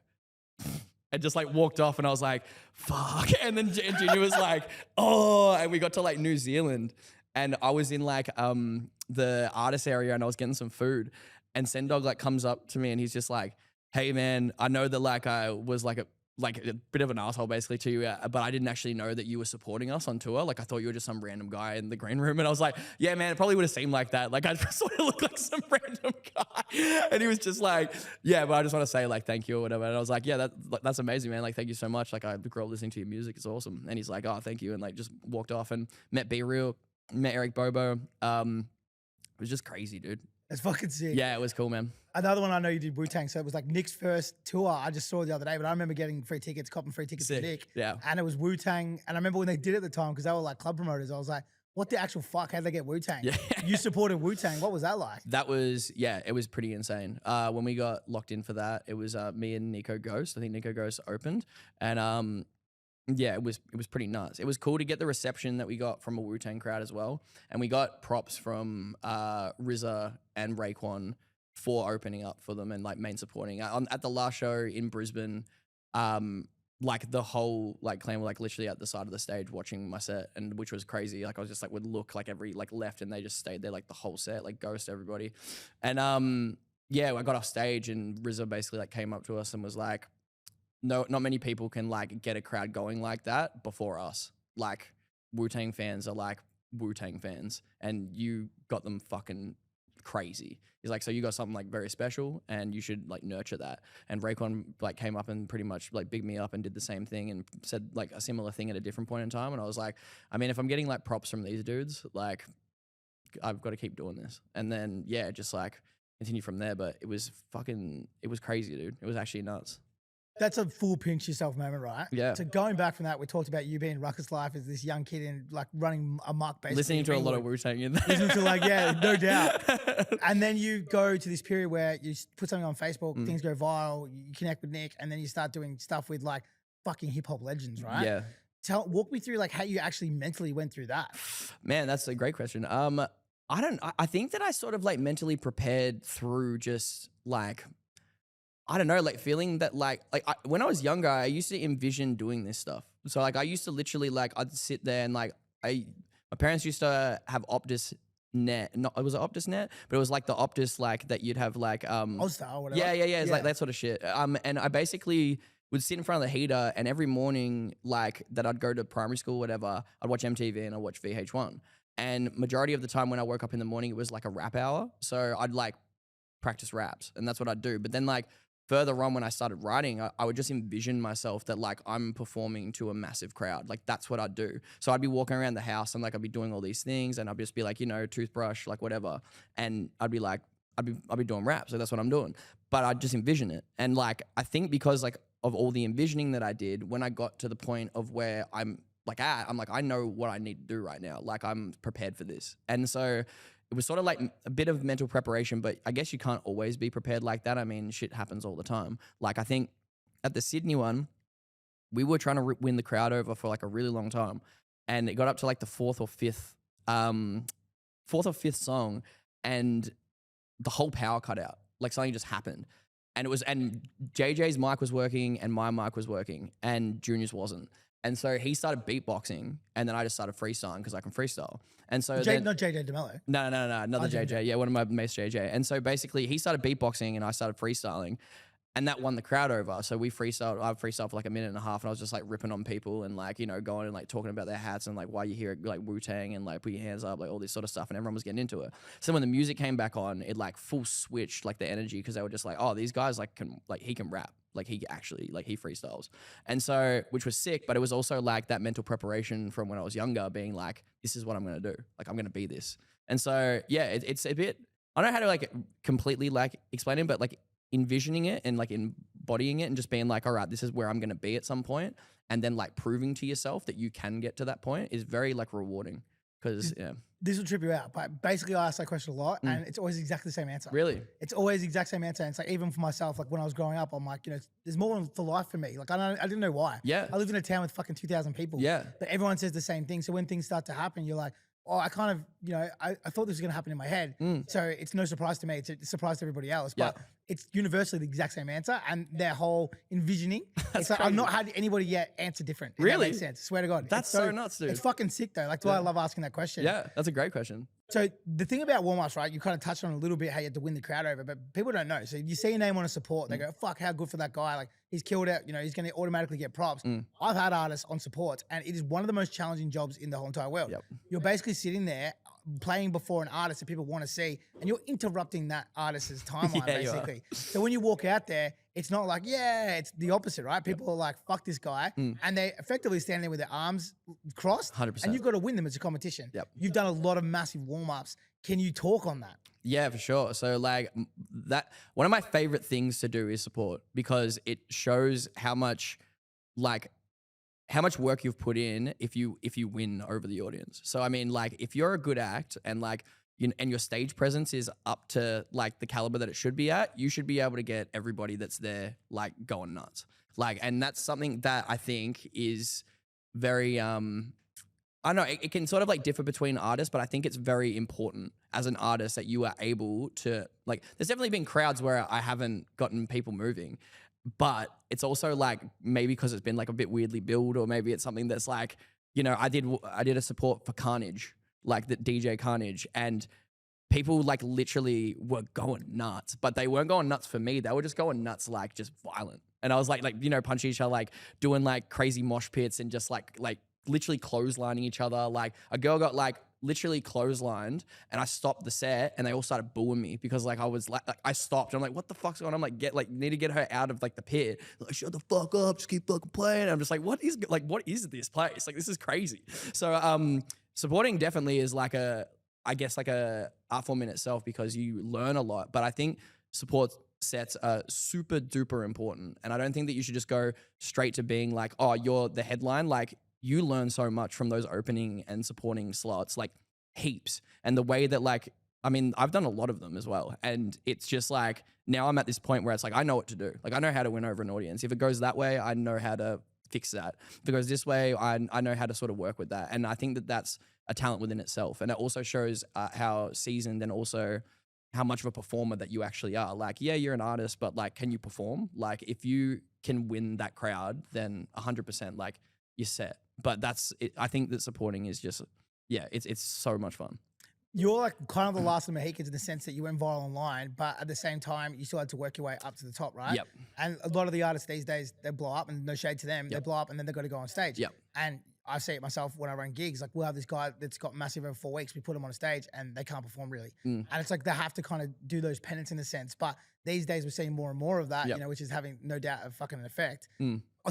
and just like walked off and I was like, fuck. And then Junior was like, oh, and we got to like New Zealand and I was in like the artist area and I was getting some food. And Send Dog like comes up to me and he's just like, hey man, I know that like I was like a bit of an asshole basically to you, but I didn't actually know that you were supporting us on tour. Like I thought you were just some random guy in the green room. And I was like, yeah, man, it probably would have seemed like that. Like I sort of look like some random guy. And he was just like, yeah, but I just want to say like, thank you or whatever. And I was like, yeah, that's amazing, man. Like, thank you so much. Like I grew up listening to your music. It's awesome. And he's like, oh, thank you. And like just walked off and met Be Real, met Eric Bobo. It was just crazy, dude. That's fucking sick. Yeah, it was cool, man. Another one I know you did Wu-Tang, so it was like Nick's first tour. I just saw it the other day, but I remember getting free tickets, copping free tickets Sick. to Nick. Yeah. And it was Wu-Tang. And I remember when they did it at the time, because they were like club promoters, I was like, what the actual fuck? How'd they get Wu-Tang? Yeah. You supported Wu-Tang. What was that like? That was, yeah, it was pretty insane. When we got locked in for that, it was me and Nico Ghost. I think Nico Ghost opened. And yeah, it was pretty nuts. It was cool to get the reception that we got from a Wu-Tang crowd as well. And we got props from RZA and Raekwon for opening up for them and like main supporting. At the last show in Brisbane, like the whole like clan were like literally at the side of the stage watching my set, and which was crazy. Like I was just like would look like every like left and they just stayed there like the whole set, like Ghost everybody. And yeah, I got off stage and RZA basically like came up to us and was like, no, not many people can like get a crowd going like that before us. Like Wu-Tang fans are like Wu-Tang fans and you got them fucking crazy. He's like, so you got something like very special and you should like nurture that. And Raekwon like came up and pretty much like bigged me up and did the same thing and said like a similar thing at a different point in time. And I was like, I mean, if I'm getting like props from these dudes, like I've got to keep doing this. And then yeah, just like continue from there. But it was crazy, dude. It was actually nuts. That's a full pinch yourself moment, right? Yeah. So going back from that, we talked about you being Ruckus Life as this young kid and like running amok basically. Listening to a lot of Wu-Tang in there. Listening to like, yeah, no doubt. And then you go to this period where you put something on Facebook, things go viral, you connect with Nick, and then you start doing stuff with like fucking hip hop legends, right? Yeah. Walk me through like how you actually mentally went through that. Man, that's a great question. I think that I sort of like mentally prepared through just like, I don't know, like feeling that when I was younger, I used to envision doing this stuff. So like I used to literally like, I'd sit there and like my parents used to have Optus net. It was an Optus net, but it was like the Optus like that you'd have like All-Star or whatever. Yeah. It's like that sort of shit. And I basically would sit in front of the heater and every morning like that I'd go to primary school, whatever, I'd watch MTV and I'd watch VH1. And majority of the time when I woke up in the morning, it was like a rap hour. So I'd like practice raps and that's what I'd do. But then like further on when I started writing, I would just envision myself that like I'm performing to a massive crowd. Like that's what I'd do. So I'd be walking around the house and like I'd be doing all these things and I'd just be like, you know, toothbrush, like whatever. And I'd be like, I'd be doing rap. So that's what I'm doing. But I'd just envision it. And like, I think because like of all the envisioning that I did, when I got to the point of where I'm like at. I'm like, I know what I need to do right now. Like I'm prepared for this. And so it was sort of like a bit of mental preparation, but I guess you can't always be prepared like that. I mean, shit happens all the time. Like I think at the Sydney one, we were trying to win the crowd over for like a really long time. And it got up to like the fourth or fifth song, and the whole power cut out. Like something just happened. And JJ's mic was working and my mic was working and Junior's wasn't. And so he started beatboxing, and then I just started freestyling because I can freestyle. And so not JJ DeMello. No, another JJ. Yeah, one of my mates, JJ. And so basically he started beatboxing and I started freestyling. And that won the crowd over. So I freestyled for like a minute and a half, and I was just like ripping on people and like, you know, going and like talking about their hats and like why you hear it, like Wu-Tang and like put your hands up, like all this sort of stuff. And everyone was getting into it. So when the music came back on, it like full switched like the energy, because they were just like, oh, these guys he can rap. Like he freestyles. And so, which was sick, but it was also like that mental preparation from when I was younger, being like, this is what I'm going to do. Like I'm going to be this. And so, yeah, it's a bit, I don't know how to like completely like explain it, but like envisioning it and like embodying it and just being like, all right, this is where I'm going to be at some point, and then like proving to yourself that you can get to that point is very like rewarding, because this will trip you out, but basically I ask that question a lot and it's always exactly the same answer. Really? It's always the exact same answer. And it's like, even for myself, like when I was growing up, I'm like, you know, there's more for life for me. Like I didn't know why. Yeah. I lived in a town with fucking 2,000 people. Yeah. But everyone says the same thing. So when things start to happen, you're like, oh, I kind of, you know, I thought this was going to happen in my head. So it's no surprise to me. It's a surprise to everybody else. But it's universally the exact same answer. And their whole envisioning, it's like, I've not had anybody yet answer different. If Really? that makes sense. Swear to God. That's so nuts, dude. It's fucking sick though. Like, that's why I love asking that question. Yeah, that's a great question. So the thing about warm-ups, right, you kind of touched on a little bit how you had to win the crowd over, but people don't know. So you see a name on a support, they go, fuck, how good for that guy. Like, he's killed it. You know, he's going to automatically get props. I've had artists on supports, and it is one of the most challenging jobs in the whole entire world. You're basically sitting there playing before an artist that people want to see, and you're interrupting that artist's timeline, basically. So when you walk out there, it's not like, it's the opposite, right? People are like, fuck this guy. And they effectively stand there with their arms crossed. 100%. And you've got to win them as a competition. You've done a lot of massive warm-ups. Can you talk on that? Yeah, for sure. So like that, one of my favorite things to do is support, because it shows how much work you've put in if you win over the audience. So I mean, like if you're a good act and like and your stage presence is up to like the caliber that it should be at, you should be able to get everybody that's there like going nuts. Like, and that's something that I think is very I don't know, it can sort of like differ between artists, but I think it's very important as an artist that you are able to, like, there's definitely been crowds where I haven't gotten people moving, but it's also like maybe because it's been like a bit weirdly billed, or maybe it's something that's like, you know, I did a support for Carnage, like the DJ Carnage, and people like literally were going nuts, but they weren't going nuts for me. They were just going nuts, like just violent. And I was like, you know, punching each other, like doing like crazy mosh pits and just like literally clotheslining each other. Like a girl got like literally clotheslined, and I stopped the set, and they all started booing me because like I was like I stopped. I'm like, what the fuck's going on? I'm like, need to get her out of like the pit. Like, shut the fuck up, just keep fucking playing. I'm just like, what is this place? Like, this is crazy. So supporting definitely is like I guess like a art form in itself, because you learn a lot. But I think support sets are super duper important, and I don't think that you should just go straight to being like, oh, you're the headline. Like, you learn so much from those opening and supporting slots, like heaps. And the way that like, I mean, I've done a lot of them as well. And it's just like, now I'm at this point where it's like, I know what to do. Like, I know how to win over an audience. If it goes that way, I know how to fix that. If it goes this way, I know how to sort of work with that. And I think that that's a talent within itself. And it also shows how seasoned and also how much of a performer that you actually are. Like, yeah, you're an artist, but like, can you perform? Like, if you can win that crowd, then 100%, like, you're set. But that's it. I think that supporting is just, it's so much fun. You're like kind of the last of the Mohicans in the sense that you went viral online, but at the same time, you still had to work your way up to the top, right? Yep. And a lot of the artists these days, they blow up, and no shade to them, they blow up and then they've got to go on stage. Yep. And I see it myself when I run gigs. Like, we'll have this guy that's got massive over 4 weeks. We put him on a stage and they can't perform really. And it's like they have to kind of do those penance in a sense. But these days we're seeing more and more of that, you know, which is having no doubt a fucking effect.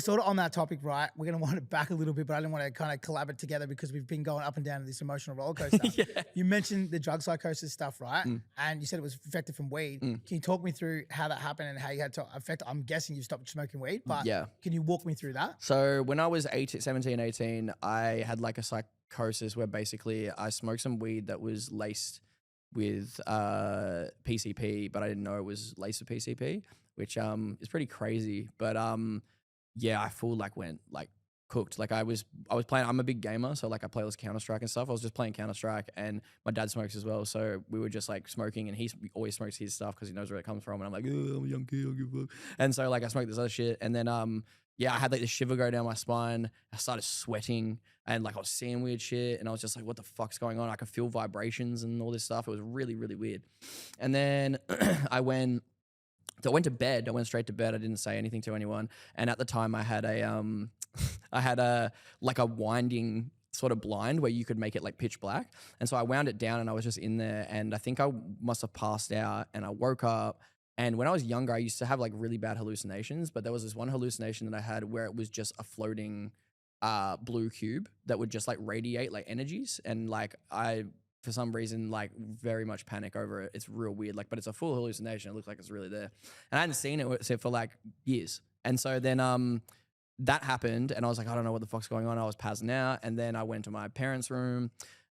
sort of on that topic, right? We're going to wind it back a little bit, but I didn't want to kind of collab it together because we've been going up and down this emotional roller coaster. You mentioned the drug psychosis stuff, right? And you said it was affected from weed. Can you talk me through how that happened and how you had to affect? I'm guessing you stopped smoking weed, but can you walk me through that? So when I was 17, 18, I had like a psychosis where basically I smoked some weed that was laced with PCP, but I didn't know it was laced with PCP, which is pretty crazy. But yeah, I full like went like cooked. Like I was playing, I'm a big gamer, so like I play this Counter-Strike and stuff. I was just playing Counter-Strike, and my dad smokes as well, so we were just like smoking, and he always smokes his stuff because he knows where it comes from, and I'm like, oh, I'm a young kid, I don't give a fuck. And so like I smoked this other shit, and then yeah, I had like this shiver go down my spine. I started sweating, and like I was seeing weird shit, and I was just like, what the fuck's going on? I could feel vibrations and all this stuff. It was really, really weird. And then I went to bed. I went straight to bed. I didn't say anything to anyone. And at the time I had a like a winding sort of blind where you could make it like pitch black. And so I wound it down, and I was just in there, and I think I must have passed out, and I woke up. And when I was younger, I used to have like really bad hallucinations, but there was this one hallucination that I had where it was just a floating blue cube that would just like radiate like energies. And like I, for some reason, like very much panic over it. It's real weird, like, but it's a full hallucination. It looks like it's really there. And I hadn't seen it for like years. And so then that happened, and I was like, I don't know what the fuck's going on. I was passing out, and then I went to my parents' room,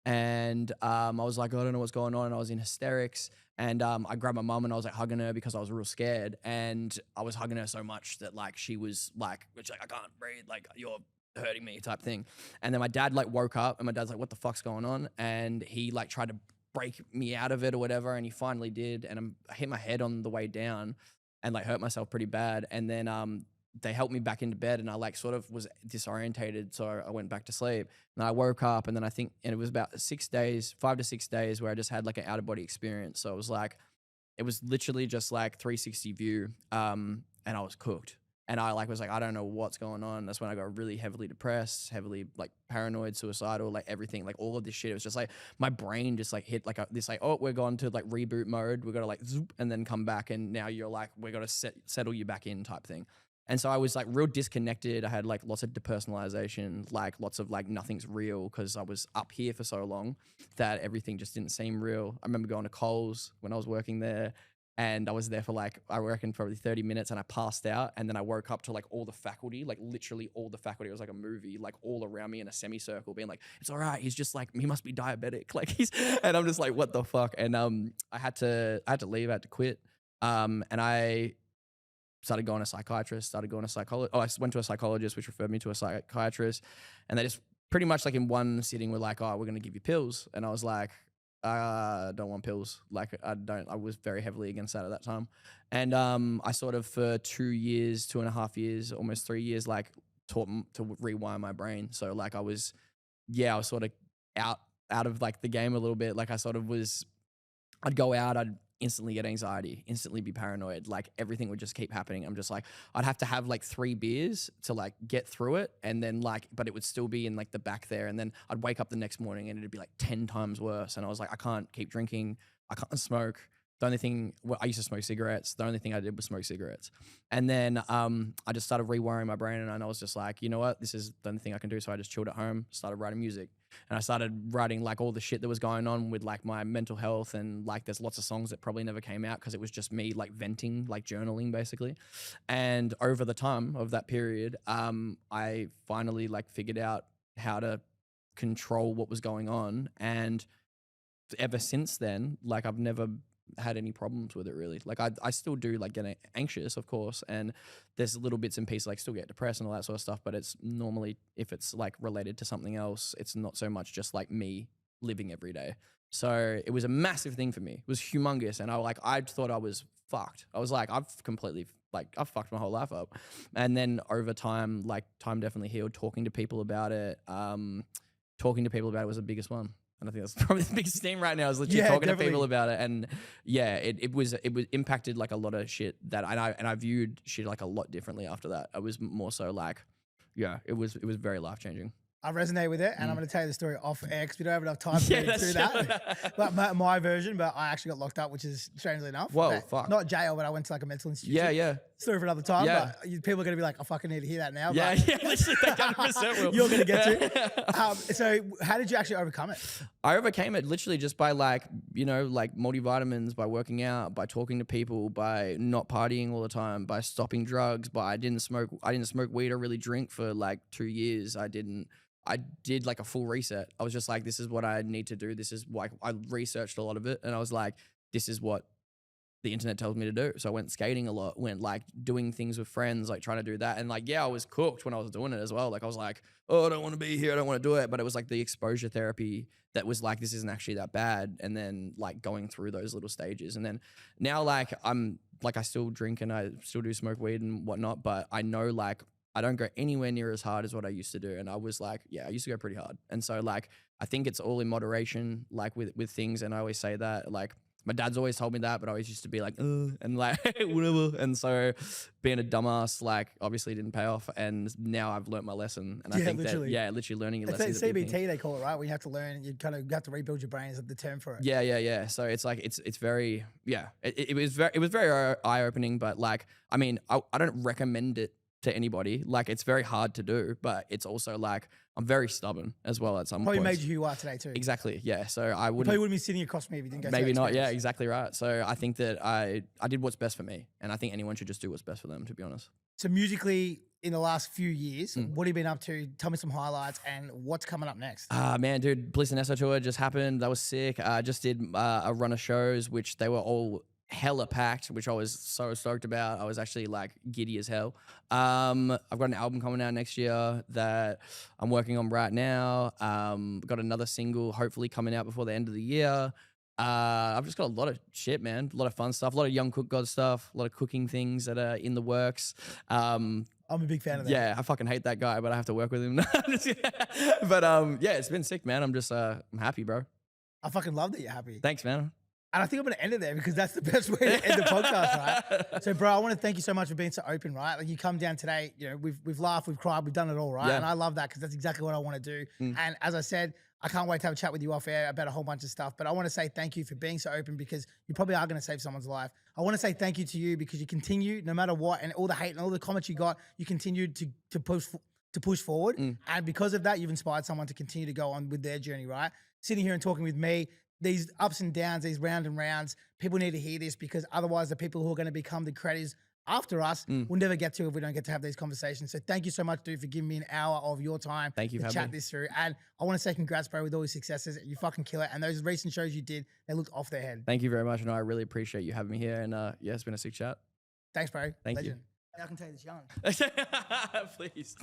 and I was like, I don't know what's going on. And I was in hysterics, and I grabbed my mum, and I was like hugging her because I was real scared. And I was hugging her so much that like she was like, I can't breathe, like you're hurting me type thing. And then my dad like woke up, and my dad's like, what the fuck's going on? And he like tried to break me out of it or whatever, and he finally did. And I hit my head on the way down and like hurt myself pretty bad. And then they helped me back into bed, and I like sort of was disorientated, so I went back to sleep. And I woke up, and then and it was about 5 to 6 days where I just had like an out of body experience. So it was like, it was literally just like 360 view, and I was cooked. And I like was like, I don't know what's going on. That's when I got really heavily depressed, heavily like paranoid, suicidal, like everything, like all of this shit. It was just like my brain just like hit like this like, oh, we're going to like reboot mode. We're gonna like zoop and then come back, and now you're like, we're gonna settle you back in type thing. And so I was like real disconnected. I had like lots of depersonalization, like lots of like nothing's real because I was up here for so long that everything just didn't seem real. I remember going to Coles when I was working there, and I was there for like, I reckon probably 30 minutes, and I passed out, and then I woke up to like all the faculty, like literally all the faculty. It was like a movie, like all around me in a semicircle being like, it's all right. He's just like, he must be diabetic. Like and I'm just like, what the fuck? And I had to leave, I had to quit. And I started going to psychiatrist, started going to psychologist. Oh, I went to a psychologist, which referred me to a psychiatrist. And they just pretty much like in one sitting were like, oh, we're going to give you pills. And I was like, I don't want pills. Like I was very heavily against that at that time. And I sort of for 2.5 years, almost 3 years, like taught to rewire my brain. So like I was sort of out of like the game a little bit. Like I sort of was, I'd go out, I'd instantly get anxiety, instantly be paranoid. Like everything would just keep happening. I'm just like, I'd have to have like 3 beers to like get through it. And then like, but it would still be in like the back there. And then I'd wake up the next morning and it'd be like 10 times worse. And I was like, I can't keep drinking. I can't smoke. The only thing, I used to smoke cigarettes. The only thing I did was smoke cigarettes. And then I just started rewiring my brain, and I was just like, you know what? This is the only thing I can do. So I just chilled at home, started writing music. And I started writing like all the shit that was going on with like my mental health, and like there's lots of songs that probably never came out because it was just me like venting, like journaling basically. And over the time of that period, I finally like figured out how to control what was going on. And ever since then, like I've never had any problems with it really. Like I still do like get anxious, of course, and there's little bits and pieces, like still get depressed and all that sort of stuff, but it's normally, if it's like related to something else, it's not so much just like me living every day. So it was a massive thing for me. It was humongous. And I thought I was fucked. I was like, I've fucked my whole life up. And then over time, like time definitely healed. Talking to people about it was the biggest one. And I think that's probably the biggest thing right now is literally talking to people about it. And yeah, it was impacted like a lot of shit that I viewed shit like a lot differently after that. I was more so like, yeah, it was very life changing. I resonate with it, and I'm going to tell you the story off air because we don't have enough time to read through that. But my version, but I actually got locked up, which is strangely enough. Whoa, fuck. Not jail, but I went to like a mental institution. Yeah. story for another time. Yeah. But people are going to be like, I fucking need to hear that now. Yeah, but yeah, literally, they 100% will. You're going to get to. So how did you actually overcome it? I overcame it literally just by like, you know, like multivitamins, by working out, by talking to people, by not partying all the time, by stopping drugs, by I didn't smoke weed or really drink for like 2 years. I did like a full reset. I was just like, this is what I need to do. This is like, I researched a lot of it and I was like, this is what the internet tells me to do. So I went skating a lot, went like doing things with friends, like trying to do that. And like, yeah, I was cooked when I was doing it as well. Like I was like, oh, I don't want to be here. I don't want to do it. But it was like the exposure therapy that was like, this isn't actually that bad. And then like going through those little stages. And then now like I'm like, I still drink and I still do smoke weed and whatnot, but I know like I don't go anywhere near as hard as what I used to do. And I was like, yeah, I used to go pretty hard. And so like, I think it's all in moderation, like with things. And I always say that like, my dad's always told me that, but I always used to be like, and like, whatever. And so being a dumbass, like, obviously didn't pay off. And now I've learned my lesson. And I think literally. that, literally learning your lesson. It's CBT, they call it, right? When you have to learn, you kind of have to rebuild your brain is the term for it. Yeah. So it's like, it's very, it was very eye-opening, but like, I mean, I don't recommend it to anybody. Like, it's very hard to do, but it's also like, I'm very stubborn as well at some point. Probably made you who you are today too. Exactly, yeah. So I probably wouldn't be sitting across from me if you didn't go maybe through that not, yeah, experience. exactly right. So I think that I did what's best for me. And I think anyone should just do what's best for them, to be honest. So musically, in the last few years, what have you been up to? Tell me some highlights and what's coming up next. Man, dude, Bliss and Esso tour just happened. That was sick. I just did a run of shows, which they were all hella packed, which I was so stoked about. I was actually like giddy as hell. I've got an album coming out next year that I'm working on right now. Got another single hopefully coming out before the end of the year. I've just got a lot of shit, man. A lot of fun stuff, a lot of Young Cook God stuff, a lot of cooking things that are in the works. I'm a big fan of that. Yeah, I fucking hate that guy, but I have to work with him. But yeah, it's been sick, man. I'm just I'm happy, bro. I fucking love that you're happy. Thanks, man. And I think I'm going to end it there because that's the best way to end the podcast, right? So, bro, I want to thank you so much for being so open, right? Like, you come down today, you know, we've laughed, we've cried, we've done it all, right? Yeah. And I love that because that's exactly what I want to do. And as I said, I can't wait to have a chat with you off air about a whole bunch of stuff. But I want to say thank you for being so open because you probably are going to save someone's life. I want to say thank you to you because you continue, no matter what, and all the hate and all the comments you got, you continued to push forward. And because of that, you've inspired someone to continue to go on with their journey, right? Sitting here and talking with me, these ups and downs, these round and rounds, people need to hear this because otherwise the people who are going to become the creators after us will never get to if we don't get to have these conversations. So thank you so much, dude, for giving me an hour of your time Thank you to for chat having me. this through. And I want to say congrats, bro, with all your successes. You fucking kill it. And those recent shows you did, they looked off their head. Thank you very much. No, I really appreciate you having me here. And yeah, it's been a sick chat. Thanks, bro. Thank you. Legend. I can tell you this young. Please.